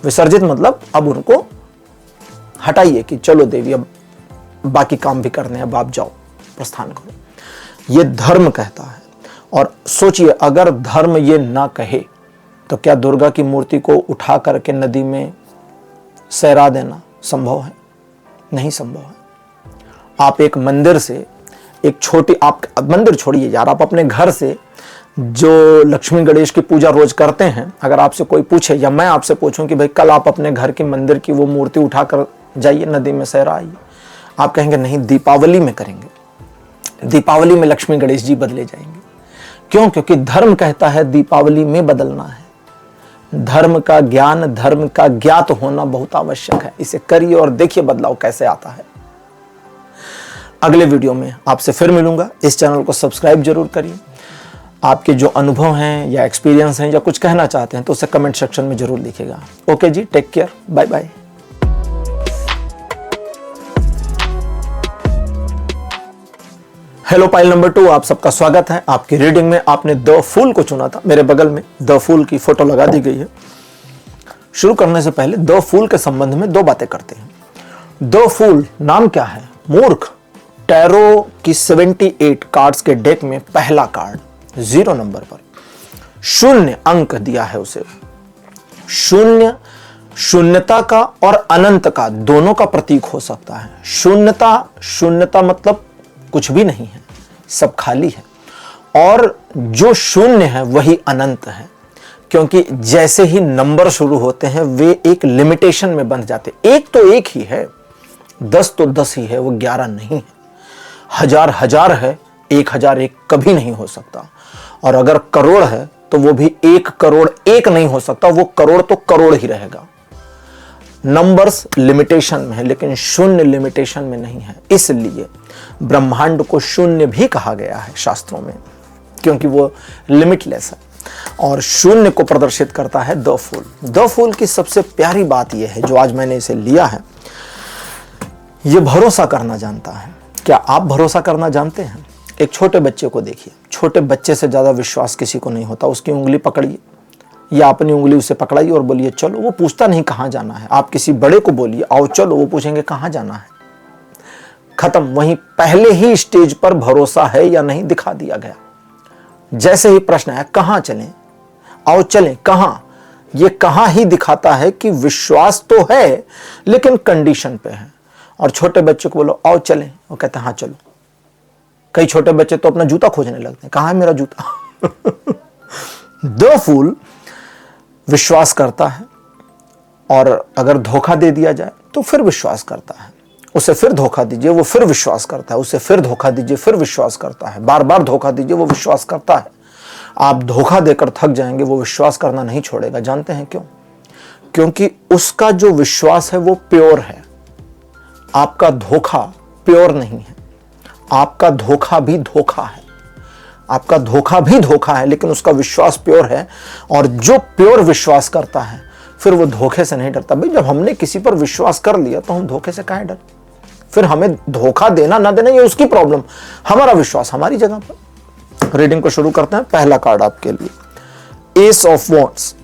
विसर्जित मतलब अब उनको हटाइए कि चलो देवी अब बाकी काम भी करने, अब आप जाओ, प्रस्थान करो। ये धर्म कहता है। और सोचिए, अगर धर्म ये ना कहे तो क्या दुर्गा की मूर्ति को उठा करके नदी में सैरा देना संभव है? नहीं संभव है। आप एक मंदिर से, एक छोटी, आप मंदिर छोड़िए यार, आप अपने घर से जो लक्ष्मी गणेश की पूजा रोज करते हैं, अगर आपसे कोई पूछे या मैं आपसे पूछूं कि भाई कल आप अपने घर के मंदिर की वो मूर्ति उठाकर जाइए नदी में सैरा आइए, आप कहेंगे नहीं दीपावली में करेंगे, दीपावली में लक्ष्मी गणेश जी बदले जाएंगे। क्यों? क्योंकि धर्म कहता है दीपावली में बदलना है। धर्म का ज्ञान, धर्म का ज्ञात होना बहुत आवश्यक है। इसे करिए और देखिए बदलाव कैसे आता है। अगले वीडियो में आपसे फिर मिलूंगा। इस चैनल को सब्सक्राइब जरूर करिए। आपके जो अनुभव हैं या एक्सपीरियंस हैं या कुछ कहना चाहते हैं तो उसे कमेंट सेक्शन में जरूर लिखिएगा। ओके जी, take care, bye bye. Hello pile number 2, आप सबका स्वागत है। आपकी रीडिंग में आपने द फूल को चुना था। मेरे बगल में द फूल की फोटो लगा दी गई है। शुरू करने से पहले द फूल के संबंध में 2 बातें करते हैं। द फूल नाम क्या है? मूर्ख। टैरो की 78 कार्ड्स के डेक में पहला कार्ड 0 नंबर पर 0 अंक दिया है उसे। 0 शून्यता का और अनंत का दोनों का प्रतीक हो सकता है। शून्यता मतलब कुछ भी नहीं है, सब खाली है, और जो 0 है वही अनंत है, क्योंकि जैसे ही नंबर शुरू होते हैं वे एक लिमिटेशन में बंध जाते। 1 तो 1 ही है, 10 तो 10 ही है, वो 11 नहीं है। 1000 है, 1001 कभी नहीं हो सकता। और अगर करोड़ है तो वो भी 1 करोड़ 1 नहीं हो सकता, वो करोड़ तो करोड़ ही रहेगा। नंबर्स लिमिटेशन में है, लेकिन 0 लिमिटेशन में नहीं है। इसलिए ब्रह्मांड को 0 भी कहा गया है शास्त्रों में, क्योंकि वो लिमिटलेस है। और 0 को प्रदर्शित करता है द फूल। द फूल की सबसे प्यारी बात यह है, जो आज मैंने इसे लिया है, ये भरोसा करना जानता है। क्या आप भरोसा करना जानते हैं? एक छोटे बच्चे को देखिए, छोटे बच्चे से ज्यादा विश्वास किसी को नहीं होता। उसकी उंगली पकड़िए या अपनी उंगली उसे पकड़ाइए और बोलिए चलो, वो पूछता नहीं कहां जाना है। आप किसी बड़े को बोलिए आओ चलो, वो पूछेंगे कहां जाना है। खत्म। वहीं पहले ही स्टेज पर भरोसा है या नहीं दिखा दिया गया। जैसे ही प्रश्न आया कहां चलें, आओ चलें, कहां, ये कहां ही दिखाता है कि विश्वास तो है लेकिन कंडीशन पे है। और छोटे बच्चे को बोलो आओ चलें, वो कहते हैं हाँ चलो। कई छोटे बच्चे तो अपना जूता खोजने लगते हैं, कहां है मेरा जूता। द फूल विश्वास करता है और अगर धोखा दे दिया जाए तो फिर विश्वास करता है। उसे फिर धोखा दीजिए वो फिर विश्वास करता है, उसे फिर धोखा दीजिए फिर विश्वास करता है, बार बार धोखा दीजिए वो विश्वास करता है। आप धोखा देकर थक जाएंगे, वो विश्वास करना नहीं छोड़ेगा। जानते हैं क्यों? क्योंकि उसका जो विश्वास है वो प्योर है, आपका धोखा प्योर नहीं है। आपका धोखा भी धोखा है, आपका धोखा भी धोखा है, लेकिन उसका विश्वास प्योर है। और जो प्योर विश्वास करता है फिर वो धोखे से नहीं डरता। भाई जब हमने किसी पर विश्वास कर लिया तो हम धोखे से काहे डर? फिर हमें धोखा देना ना देना ये उसकी प्रॉब्लम, हमारा विश्वास हमारी जगह पर। रीडिंग को शुरू करते हैं। पहला कार्ड आपके लिए S of wands,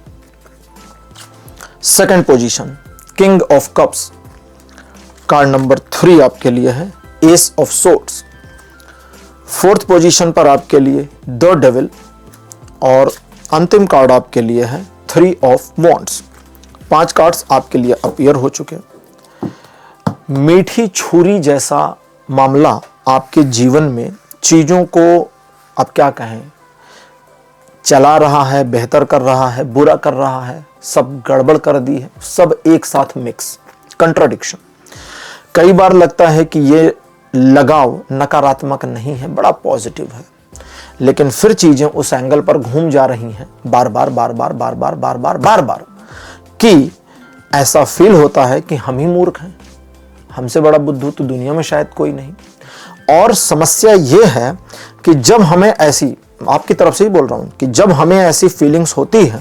second position king of cups, card number 3 आपके लिए है S of swords, fourth position पर आपके लिए द डेविल और अंतिम कार्ड आपके लिए है 3 ऑफ वॉन्ड्स। 5 कार्ड्स आपके लिए अपीयर हो चुके हैं। मीठी छुरी जैसा मामला आपके जीवन में चीजों को आप क्या कहें चला रहा है, बेहतर कर रहा है, बुरा कर रहा है, सब गड़बड़ कर दी है, सब एक साथ मिक्स, कंट्राडिक्शन। कई बार लगता है कि ये लगाव नकारात्मक नहीं है, बड़ा पॉजिटिव है, लेकिन फिर चीजें उस एंगल पर घूम जा रही हैं बार बार बार बार बार बार बार बार बार बार कि ऐसा फील होता है कि हम ही मूर्ख हैं, हमसे बड़ा बुद्धू तो दुनिया में शायद कोई नहीं। और समस्या ये है कि जब हमें ऐसी, आपकी तरफ से ही बोल रहा हूं, कि जब हमें ऐसी फीलिंग्स होती है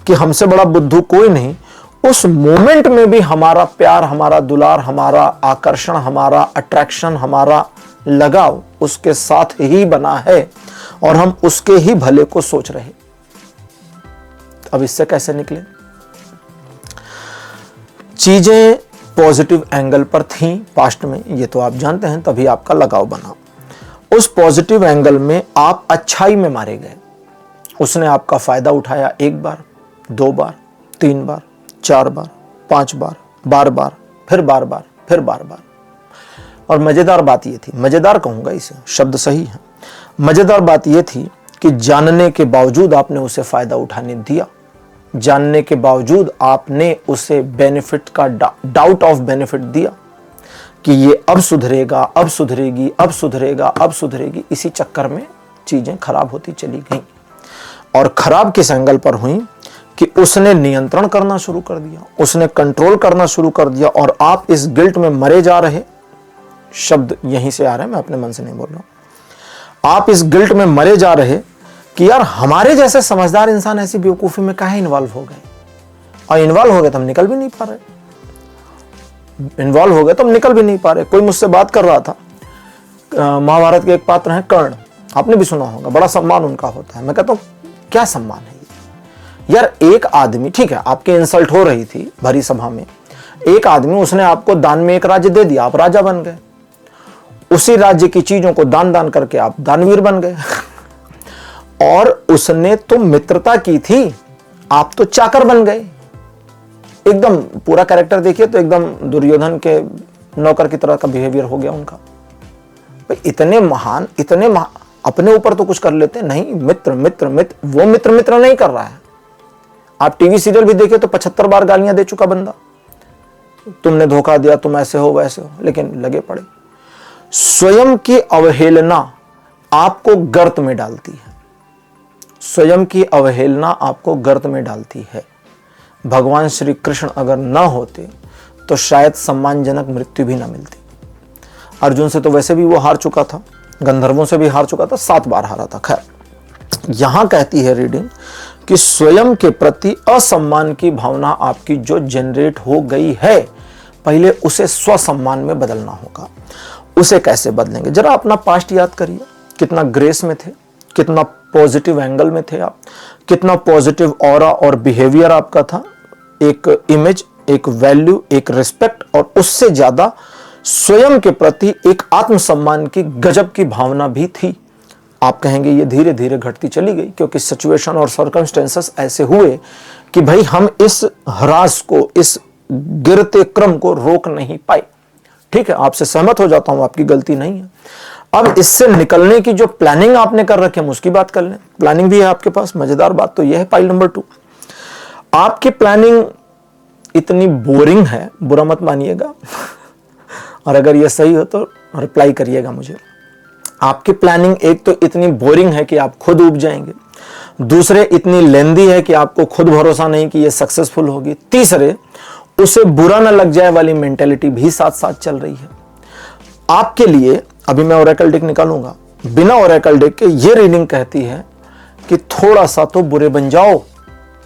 कि हमसे बड़ा बुद्धू कोई नहीं, उस मोमेंट में भी हमारा प्यार, हमारा दुलार, हमारा आकर्षण, हमारा अट्रैक्शन, हमारा लगाव उसके साथ ही बना है और हम उसके ही भले को सोच रहे। अब इससे कैसे निकले? चीजें पॉजिटिव एंगल पर थी पास्ट में, ये तो आप जानते हैं, तभी आपका लगाव बना। उस पॉजिटिव एंगल में आप अच्छाई में मारे गए, उसने आपका फायदा उठाया 1 बार, 2 बार, 3 बार, 4 बार, 5 बार, बार बार, फिर बार बार, फिर बार बार। और मजेदार बात ये थी, मजेदार कहूंगा इसे, शब्द सही है, मजेदार बात ये थी कि जानने के बावजूद आपने उसे फायदा उठाने दिया, जानने के बावजूद आपने उसे बेनिफिट का डाउट ऑफ बेनिफिट दिया कि ये अब सुधरेगा, अब सुधरेगी, अब सुधरेगा, अब सुधरेगी। इसी चक्कर में चीजें खराब होती चली गईं। और खराब किस एंगल पर हुई कि उसने नियंत्रण करना शुरू कर दिया, उसने कंट्रोल करना शुरू कर दिया और आप इस गिल्ट में मरे जा रहे। शब्द यहीं से आ रहे हैं, मैं अपने मन से नहीं बोल रहा हूं। आप इस गिल्ट में मरे जा रहे कि यार हमारे जैसे समझदार इंसान ऐसी बेवकूफी में काहे इन्वॉल्व हो गए, और इन्वॉल्व हो गए तो हम निकल भी नहीं पा रहे, इन्वॉल्व हो गए तो हम निकल भी नहीं पा रहे। कोई मुझसे बात कर रहा था, महाभारत के एक पात्र हैं कर्ण, आपने भी सुना होगा, बड़ा सम्मान उनका होता है। मैं कहता हूं क्या सम्मान है ये यार? एक आदमी, ठीक है आपके इंसल्ट हो रही थी भरी सभा में, एक आदमी उसने आपको दान में एक राज्य दे दिया, आप राजा बन गए, उसी राज्य की चीजों को दान दान करके आप दानवीर बन गए। और उसने तो मित्रता की थी, आप तो चाकर बन गए। एकदम पूरा कैरेक्टर देखिए तो एकदम दुर्योधन के नौकर की तरह का बिहेवियर हो गया उनका। भाई इतने महान, अपने ऊपर तो कुछ कर लेते नहीं, मित्र मित्र मित्र, वो मित्र मित्र नहीं कर रहा है। आप टीवी सीरियल भी देखिए तो 75 बार गालियां दे चुका बंदा, तुमने धोखा दिया, तुम ऐसे हो वैसे हो, लेकिन लगे पड़े। स्वयं की अवहेलना आपको गर्त में डालती है, स्वयं की अवहेलना आपको गर्त में डालती है। भगवान श्री कृष्ण अगर ना होते तो शायद सम्मानजनक मृत्यु भी ना मिलती। अर्जुन से तो वैसे भी वो हार चुका था, गंधर्वों से भी हार चुका था, 7 बार हारा था। खैर यहां कहती है रीडिंग कि स्वयं के प्रति असम्मान की भावना आपकी जो जनरेट हो गई है, पहले उसे स्वसम्मान में बदलना होगा। उसे कैसे बदलेंगे? जरा अपना पास्ट याद करिए, कितना ग्रेस में थे, कितना पॉजिटिव एंगल में थे आप, कितना पॉजिटिव ऑरा और बिहेवियर आपका था, एक इमेज, एक वैल्यू, एक रिस्पेक्ट, और उससे ज्यादा स्वयं के प्रति एक आत्मसम्मान की गजब की भावना भी थी। आप कहेंगे ये धीरे धीरे घटती चली गई क्योंकि सिचुएशन और सर्कमस्टेंसेस ऐसे हुए कि भाई हम इस ह्रास को, इस गिरते क्रम को रोक नहीं पाए। ठीक है, आपसे सहमत हो जाता हूं, आपकी गलती नहीं है। अब इससे निकलने की जो प्लानिंग आपने कर रखी है, हम उसकी बात कर लें। प्लानिंग भी है आपके पास। मजेदार बात तो यह है, पाइल नंबर 2, आपकी प्लानिंग इतनी बोरिंग है, बुरा मत मानिएगा और अगर यह सही हो तो रिप्लाई करिएगा मुझे। आपकी प्लानिंग एक तो इतनी बोरिंग है कि आप खुद उब जाएंगे, दूसरे इतनी लेंदी है कि आपको खुद भरोसा नहीं कि यह सक्सेसफुल होगी, तीसरे उसे बुरा ना लग जाए वाली मेंटेलिटी भी साथ साथ चल रही है। आपके लिए अभी मैं ओरेकल डेक निकालूंगा, बिना ओरेकल डेक के ये रीडिंग कहती है कि थोड़ा सा तो बुरे बन जाओ,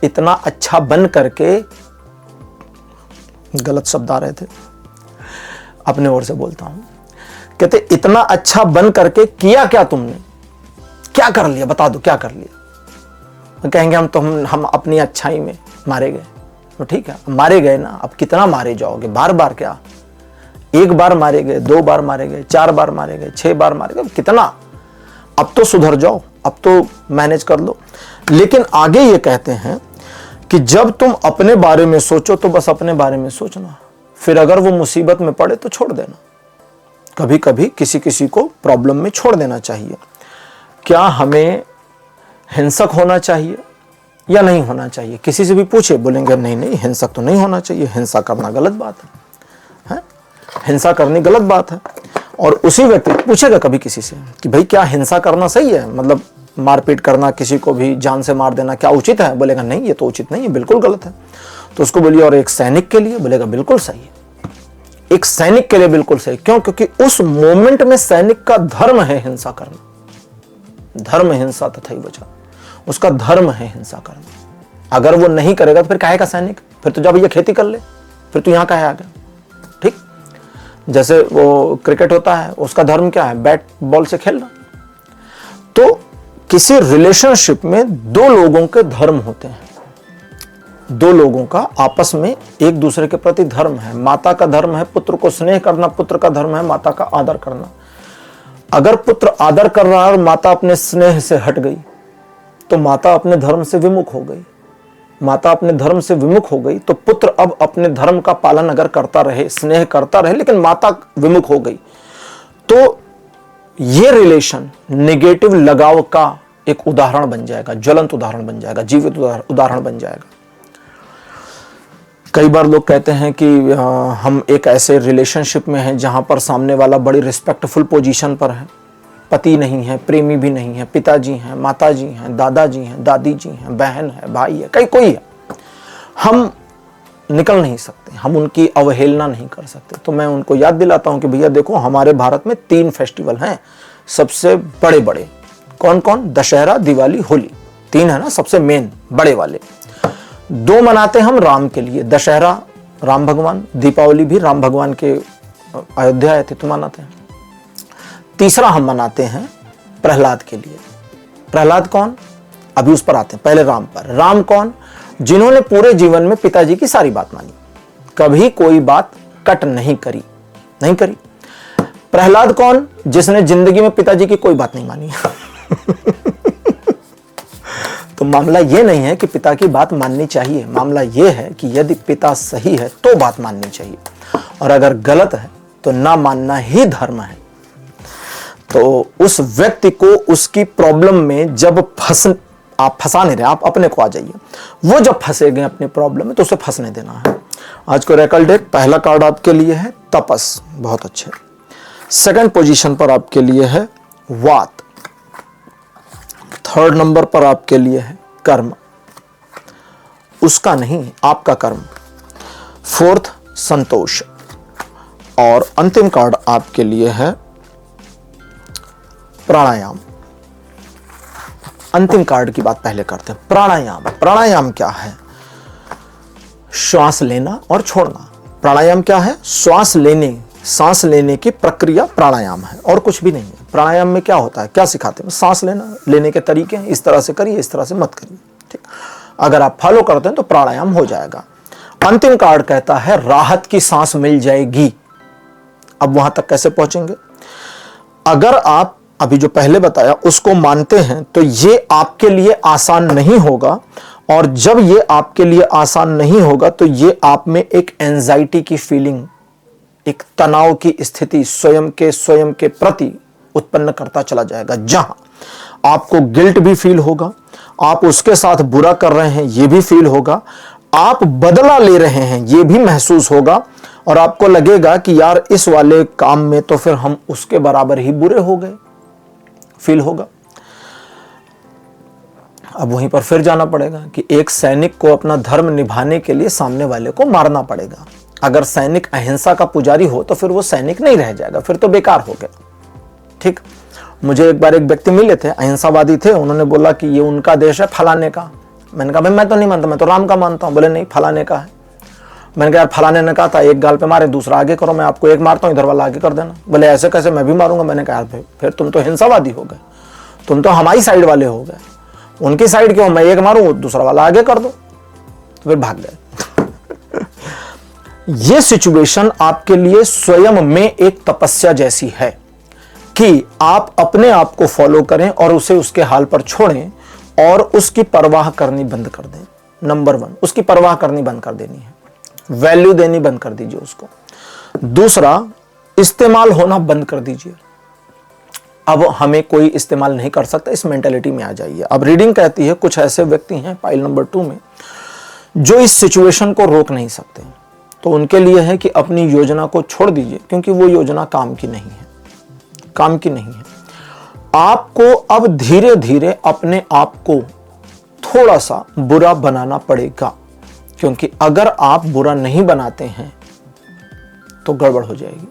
इतना अच्छा बन करके, गलत शब्द आ रहे थे, अपने ओर से बोलता हूं, कहते इतना अच्छा बन करके किया क्या तुमने, क्या कर लिया, बता दो क्या कर लिया। कहेंगे हम अपनी अच्छाई में मारे गए। तो ठीक है, मारे गए ना, अब कितना मारे जाओगे, बार बार क्या, एक बार मारे गए, 2 बार मारे गए, 4 बार मारे गए, 6 बार मारे गए, कितना, अब तो सुधर जाओ, अब तो मैनेज कर लो। लेकिन आगे ये कहते हैं कि जब तुम अपने बारे में सोचो तो बस अपने बारे में सोचना, फिर अगर वो मुसीबत में पड़े तो छोड़ देना। कभी कभी किसी किसी को प्रॉब्लम में छोड़ देना चाहिए। क्या हमें हिंसक होना चाहिए या नहीं होना चाहिए? किसी से भी पूछे, बोलेंगे नहीं नहीं हिंसक तो नहीं होना चाहिए, हिंसा करना गलत बात है, हिंसा करनी गलत बात है। और उसी व्यक्ति पूछेगा कभी किसी से कि भाई क्या हिंसा करना सही है, मतलब मारपीट करना, किसी को भी जान से मार देना क्या उचित है? बोलेगा नहीं ये तो उचित नहीं है, बिल्कुल गलत है। तो उसको बोलिए और एक सैनिक के लिए? बोलेगा बिल्कुल सही है, एक सैनिक के लिए बिल्कुल सही। क्यों? क्योंकि उस मोमेंट में सैनिक का धर्म है हिंसा करना, धर्म हिंसा तथा बचा, उसका धर्म है हिंसा करना। अगर वो नहीं करेगा तो फिर काहे का सैनिक, फिर तो जब ये खेती कर ले, फिर तो यहां काहे आ गया। ठीक, जैसे वो क्रिकेट होता है, उसका धर्म क्या है, बैट बॉल से खेलना। तो किसी रिलेशनशिप में 2 लोगों के धर्म होते हैं, 2 लोगों का आपस में एक दूसरे के प्रति धर्म है। माता का धर्म है पुत्र को स्नेह करना, पुत्र का धर्म है माता का आदर करना। अगर पुत्र आदर कर रहा है और माता अपने स्नेह से हट गई तो माता अपने धर्म से विमुख हो गई। माता अपने धर्म से विमुख हो गई तो पुत्र अब अपने धर्म का पालन अगर करता रहे, स्नेह करता रहे, लेकिन माता विमुख हो गई, तो ये रिलेशन नेगेटिव लगाव का एक उदाहरण बन जाएगा, ज्वलंत उदाहरण बन जाएगा, जीवित उदाहरण बन जाएगा। कई बार लोग कहते हैं कि हम एक ऐसे रिलेशनशिप में हैं जहां पर सामने वाला बड़ी रिस्पेक्टफुल पोजीशन पर है, पति नहीं है, प्रेमी भी नहीं है, पिताजी हैं, माताजी हैं, दादाजी हैं, दादी जी हैं, बहन है, भाई है, कोई है, हम निकल नहीं सकते, हम उनकी अवहेलना नहीं कर सकते। तो मैं उनको याद दिलाता हूं कि भैया देखो, हमारे भारत में 3 फेस्टिवल हैं सबसे बड़े बड़े। कौन कौन? दशहरा, दिवाली, होली, 3 है ना सबसे मेन बड़े वाले। 2 मनाते हम राम के लिए, दशहरा राम भगवान, दीपावली भी राम भगवान के अयोध्या आए थे तो मनाते हैं। तीसरा हम मनाते हैं प्रहलाद के लिए। प्रहलाद कौन? अभी उस पर आते हैं, पहले राम पर। राम कौन? जिन्होंने पूरे जीवन में पिताजी की सारी बात मानी, कभी कोई बात कट नहीं करी। प्रहलाद कौन? जिसने जिंदगी में पिताजी की कोई बात नहीं मानी। तो मामला ये नहीं है कि पिता की बात माननी चाहिए, मामला ये है कि यदि पिता सही है तो बात माननी चाहिए, और अगर गलत है तो ना मानना ही धर्म है। तो उस व्यक्ति को उसकी प्रॉब्लम में जब आप फंसा नहीं रहे, आप अपने को आ जाइए, वो जब फंसे गए अपनी प्रॉब्लम में तो उसे फंसने देना है। आज को ओरेकल डेक पहला कार्ड आपके लिए है तपस, बहुत अच्छे। सेकंड पोजीशन पर आपके लिए है वात। थर्ड नंबर पर आपके लिए है कर्म, उसका नहीं आपका कर्म। फोर्थ संतोष, और अंतिम कार्ड आपके लिए है प्राणायाम। अंतिम कार्ड की बात पहले करते हैं, प्राणायाम। प्राणायाम क्या है? श्वास लेना और छोड़ना। प्राणायाम क्या है? सांस लेने की प्रक्रिया प्राणायाम है, और कुछ भी नहीं है। प्राणायाम में क्या होता है, क्या सिखाते हैं? सांस लेने के तरीके हैं, इस तरह से करिए, इस तरह से मत करिए। ठीक, अगर आप फॉलो करते हैं तो प्राणायाम हो जाएगा। अंतिम कार्ड कहता है राहत की सांस मिल जाएगी। अब वहां तक कैसे पहुंचेंगे? अगर आप अभी जो पहले बताया उसको मानते हैं तो ये आपके लिए आसान नहीं होगा, और जब ये आपके लिए आसान नहीं होगा तो ये आप में एक एंजाइटी की फीलिंग, एक तनाव की स्थिति स्वयं के प्रति उत्पन्न करता चला जाएगा, जहां आपको गिल्ट भी फील होगा, आप उसके साथ बुरा कर रहे हैं ये भी फील होगा, आप बदला ले रहे हैं ये भी महसूस होगा, और आपको लगेगा कि यार इस वाले काम में तो फिर हम उसके बराबर ही बुरे हो गए, फील होगा। अब वहीं पर फिर जाना पड़ेगा कि एक सैनिक को अपना धर्म निभाने के लिए सामने वाले को मारना पड़ेगा। अगर सैनिक अहिंसा का पुजारी हो तो फिर वो सैनिक नहीं रह जाएगा, फिर तो बेकार हो गया। ठीक, मुझे एक बार एक व्यक्ति मिले थे, अहिंसावादी थे, उन्होंने बोला कि ये उनका देश है फलाने का। मैंने कहा भाई मैं तो नहीं मानता, मैं तो राम का मानता हूं। बोले नहीं फलाने का है। मैंने कहा यार फलाने ने कहा था एक गाल पे मारे दूसरा आगे करो, मैं आपको एक मारता हूं इधर वाला आगे कर देना। बोले ऐसे कैसे, मैं भी मारूंगा। मैंने कहा यार फिर तुम तो हिंसावादी हो गए, तुम तो हमारी साइड वाले हो गए, उनकी साइड क्यों, मैं एक मारूं दूसरा वाला आगे कर दो। तो फिर भाग गए। ये सिचुएशन आपके लिए स्वयं में एक तपस्या जैसी है कि आप अपने आप को फॉलो करें और उसे उसके हाल पर छोड़ें और उसकी परवाह करनी बंद कर दें। नंबर 1, उसकी परवाह करनी बंद कर देनी है, वैल्यू देनी बंद कर दीजिए उसको। दूसरा, इस्तेमाल होना बंद कर दीजिए। अब हमें कोई इस्तेमाल नहीं कर सकता, इस मेंटालिटी में आ जाइए। अब रीडिंग कहती है कुछ ऐसे व्यक्ति हैं पाइल नंबर 2 में जो इस सिचुएशन को रोक नहीं सकते, तो उनके लिए है कि अपनी योजना को छोड़ दीजिए, क्योंकि वो योजना काम की नहीं है, काम की नहीं है। आपको अब धीरे धीरे अपने आप को थोड़ा सा बुरा बनाना पड़ेगा, क्योंकि अगर आप बुरा नहीं बनाते हैं तो गड़बड़ हो जाएगी।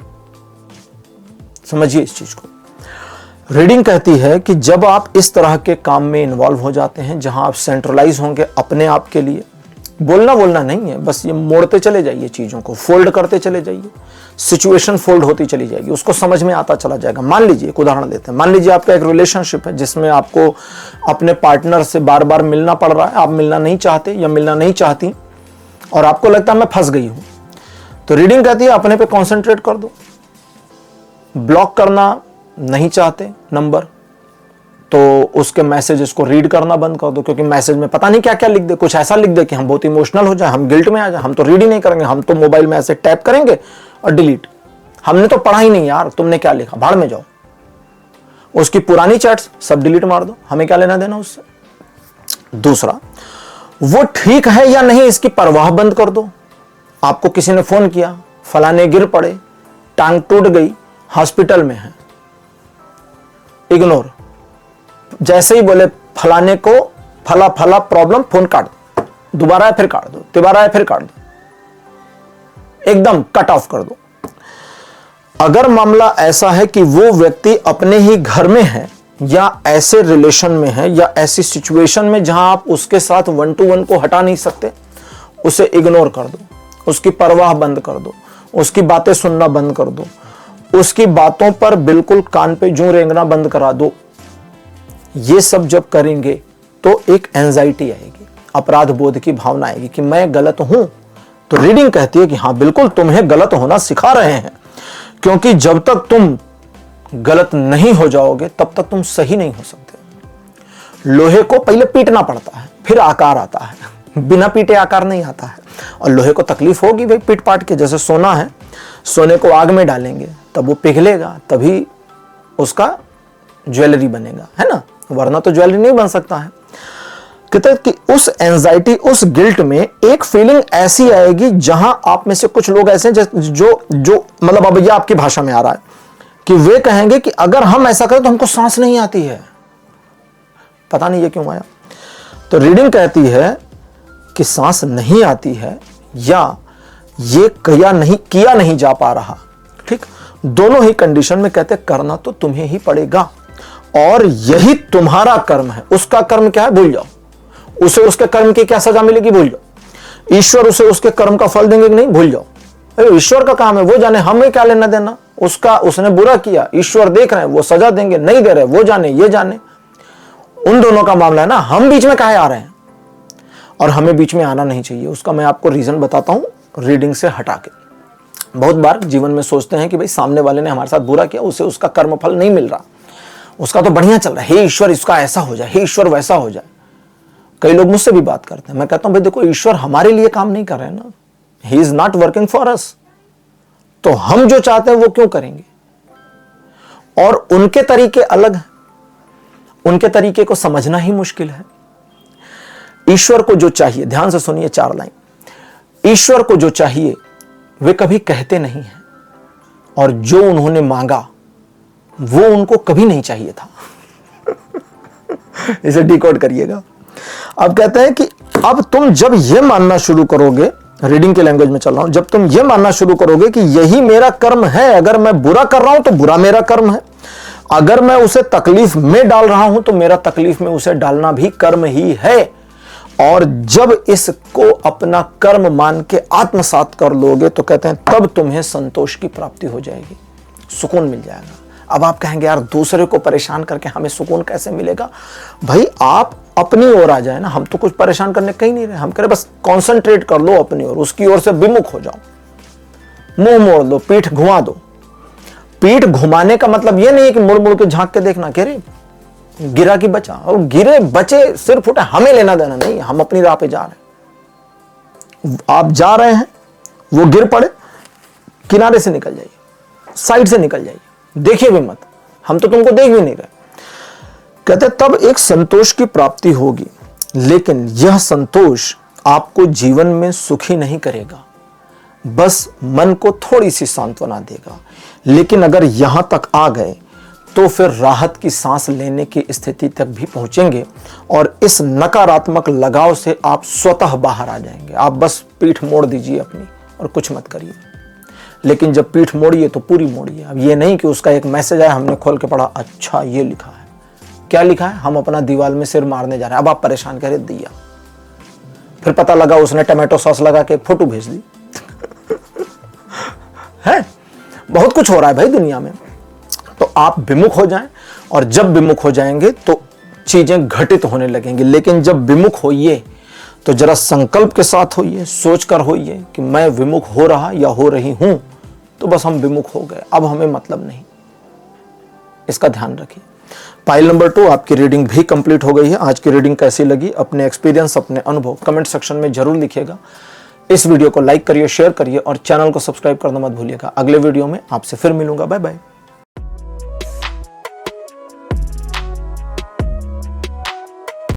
समझिए इस चीज को। रीडिंग कहती है कि जब आप इस तरह के काम में इन्वॉल्व हो जाते हैं जहां आप सेंट्रलाइज होंगे अपने आप के लिए, बोलना नहीं है, बस ये मोड़ते चले जाइए, चीजों को फोल्ड करते चले जाइए, सिचुएशन फोल्ड होती चली जाएगी, उसको समझ में आता चला जाएगा। मान लीजिए एक उदाहरण देते हैं, मान लीजिए आपका एक रिलेशनशिप है जिसमें आपको अपने पार्टनर से बार बार मिलना पड़ रहा है, आप मिलना नहीं चाहते या मिलना नहीं चाहती और आपको लगता है मैं फंस गई हूं, तो रीडिंग कहती है अपने पे कॉन्सेंट्रेट कर दो। ब्लॉक करना नहीं चाहते नंबर, तो उसके मैसेजेस को रीड करना बंद कर दो, क्योंकि मैसेज में पता नहीं क्या क्या लिख दे, कुछ ऐसा लिख दे कि हम बहुत इमोशनल हो जाए, हम गिल्ट में आ जाए। हम तो रीड ही नहीं करेंगे, हम तो मोबाइल में ऐसे टैप करेंगे और डिलीट। हमने तो पढ़ा ही नहीं यार, तुमने क्या लिखा, भाड़ में जाओ। उसकी पुरानी चैट्स सब डिलीट मार दो, हमें क्या लेना देना उससे। दूसरा, वो ठीक है या नहीं इसकी परवाह बंद कर दो। आपको किसी ने फोन किया, फलाने गिर पड़े, टांग टूट गई, हॉस्पिटल में है, इग्नोर। जैसे ही बोले फलाने को फला फला प्रॉब्लम, फोन काट दो, दोबारा है फिर काट दो, तिबारा है फिर काट दो, एकदम कट ऑफ कर दो। अगर मामला ऐसा है कि वो व्यक्ति अपने ही घर में है या ऐसे रिलेशन में है या ऐसी सिचुएशन में जहां आप उसके साथ 1 to 1 को हटा नहीं सकते, उसे इग्नोर कर दो, उसकी परवाह बंद कर दो, उसकी बातें सुनना बंद कर दो, उसकी बातों पर बिल्कुल कान पे जूं रेंगना बंद करा दो। ये सब जब करेंगे तो एक एंजाइटी आएगी, अपराध बोध की भावना आएगी कि मैं गलत हूं। तो रीडिंग कहती है कि हां बिल्कुल तुम्हें गलत होना सिखा रहे हैं, क्योंकि जब तक तुम गलत नहीं हो जाओगे तब तक तुम सही नहीं हो सकते। लोहे को पहले पीटना पड़ता है, फिर आकार आता है, बिना पीटे आकार नहीं आता है। और लोहे को तकलीफ होगी भाई पीट पाट के, जैसे सोना है, सोने को आग में डालेंगे तब वो पिघलेगा, तभी उसका ज्वेलरी बनेगा, है ना, वरना तो ज्वेलरी नहीं बन सकता है। कहते हैं कि उस एंजाइटी, उस गिल्ट में एक फीलिंग ऐसी आएगी जहां आप में से कुछ लोग ऐसे हैं जो मतलब अब ये आपकी भाषा में आ रहा है कि वे कहेंगे कि अगर हम ऐसा करें तो हमको सांस नहीं आती है। पता नहीं ये क्यों आया। तो रीडिंग कहती है कि सांस नहीं आती है या ये किया नहीं जा पा रहा। ठीक, दोनों ही कंडीशन में कहते करना तो तुम्हें ही पड़ेगा और यही तुम्हारा कर्म है। उसका कर्म क्या है भूल जाओ, उसे उसके कर्म की क्या सजा मिलेगी भूल जाओ, ईश्वर उसे उसके कर्म का फल देंगे कि नहीं भूल जाओ। अरे ईश्वर का काम है, वो जाने, हमें क्या लेना देना। उसने बुरा किया, ईश्वर देख रहे हैं, वो सजा देंगे, नहीं दे रहे वो जाने, ये जाने, उन दोनों का मामला है ना। हम बीच में काहे आ रहे हैं, और हमें बीच में आना नहीं चाहिए। उसका मैं आपको रीजन बताता हूं रीडिंग से हटा के। बहुत बार जीवन में सोचते हैं कि भाई सामने वाले ने हमारे साथ बुरा किया, उसे उसका कर्म फल नहीं मिल रहा, उसका तो बढ़िया चल रहा है, हे ईश्वर इसका ऐसा हो जाए, हे ईश्वर वैसा हो जाए। कई लोग मुझसे भी बात करते हैं, मैं कहता हूं भाई देखो, ईश्वर हमारे लिए काम नहीं कर रहे हैं ना, he is not working for us, तो हम जो चाहते हैं वो क्यों करेंगे। और उनके तरीके अलग हैं, उनके तरीके को समझना ही मुश्किल है। ईश्वर को जो चाहिए, ध्यान से सुनिए 4 लाइन, ईश्वर को जो चाहिए वे कभी कहते नहीं हैं, और जो उन्होंने मांगा वो उनको कभी नहीं चाहिए था। इसे डिकोड करिएगा। अब कहते हैं कि अब तुम जब यह मानना शुरू करोगे, रीडिंग के लैंग्वेज में चल रहा हूं, जब तुम यह मानना शुरू करोगे कि यही मेरा कर्म है, अगर मैं बुरा कर रहा हूं तो बुरा मेरा कर्म है, अगर मैं उसे तकलीफ में डाल रहा हूं तो मेरा तकलीफ में उसे डालना भी कर्म ही है, और जब इसको अपना कर्म मान के आत्मसात कर लोगे तो कहते हैं तब तुम्हें संतोष की प्राप्ति हो जाएगी, सुकून मिल जाएगा। अब आप कहेंगे यार दूसरे को परेशान करके हमें सुकून कैसे मिलेगा। भाई आप अपनी ओर आ जाए ना, हम तो कुछ परेशान करने कहीं नहीं रहे, हम कह रहे बस कंसंट्रेट कर लो अपनी ओर, उसकी ओर से विमुख हो जाओ, मुंह मोड़ लो, पीठ घुमा दो। पीठ घुमाने का मतलब यह नहीं है कि मुड़ मुड़ के झांक के देखना, कह रहे गिरा की बचा, और गिरे बचे सिर फूटे हमें लेना देना नहीं, हम अपनी राह पे जा रहे हैं। आप जा रहे हैं, वो गिर पड़े, किनारे से निकल जाइए, साइड से निकल जाइए, देखिए भी मत, हम तो तुमको देख भी नहीं रहे। कहते तब एक संतोष की प्राप्ति होगी, लेकिन यह संतोष आपको जीवन में सुखी नहीं करेगा, बस मन को थोड़ी सी सांत्वना देगा। लेकिन अगर यहां तक आ गए तो फिर राहत की सांस लेने की स्थिति तक भी पहुंचेंगे, और इस नकारात्मक लगाव से आप स्वतः बाहर आ जाएंगे। आप बस पीठ मोड़ दीजिए अपनी और कुछ मत करिए, लेकिन जब पीठ मोड़िए तो पूरी मोड़िए। अब ये नहीं कि उसका एक मैसेज आया, हमने खोल के पढ़ा, अच्छा ये लिखा है, क्या लिखा है, हम अपना दीवार में सिर मारने जा रहे हैं। अब आप परेशान करे दिया, फिर पता लगा उसने टमाटो सॉस लगा के एक फोटो भेज दी। है बहुत कुछ हो रहा है भाई दुनिया में। तो आप विमुख हो जाएं, और जब विमुख हो जाएंगे तो चीजें घटित होने लगेंगी। लेकिन जब विमुख होइए तो जरा संकल्प के साथ होइए, सोचकर होइए कि मैं विमुख हो रहा या हो रही हूं, तो बस हम विमुख हो गए, अब हमें मतलब नहीं। इसका ध्यान रखिए। फाइल नंबर 2 आपकी रीडिंग भी कंप्लीट हो गई है। आज की रीडिंग कैसी लगी, अपने एक्सपीरियंस, अपने अनुभव कमेंट सेक्शन में जरूर लिखिएगा। इस वीडियो को लाइक करिए, शेयर करिए और चैनल को सब्सक्राइब करना मत भूलिएगा। अगले वीडियो में आपसे फिर मिलूंगा। Bye bye.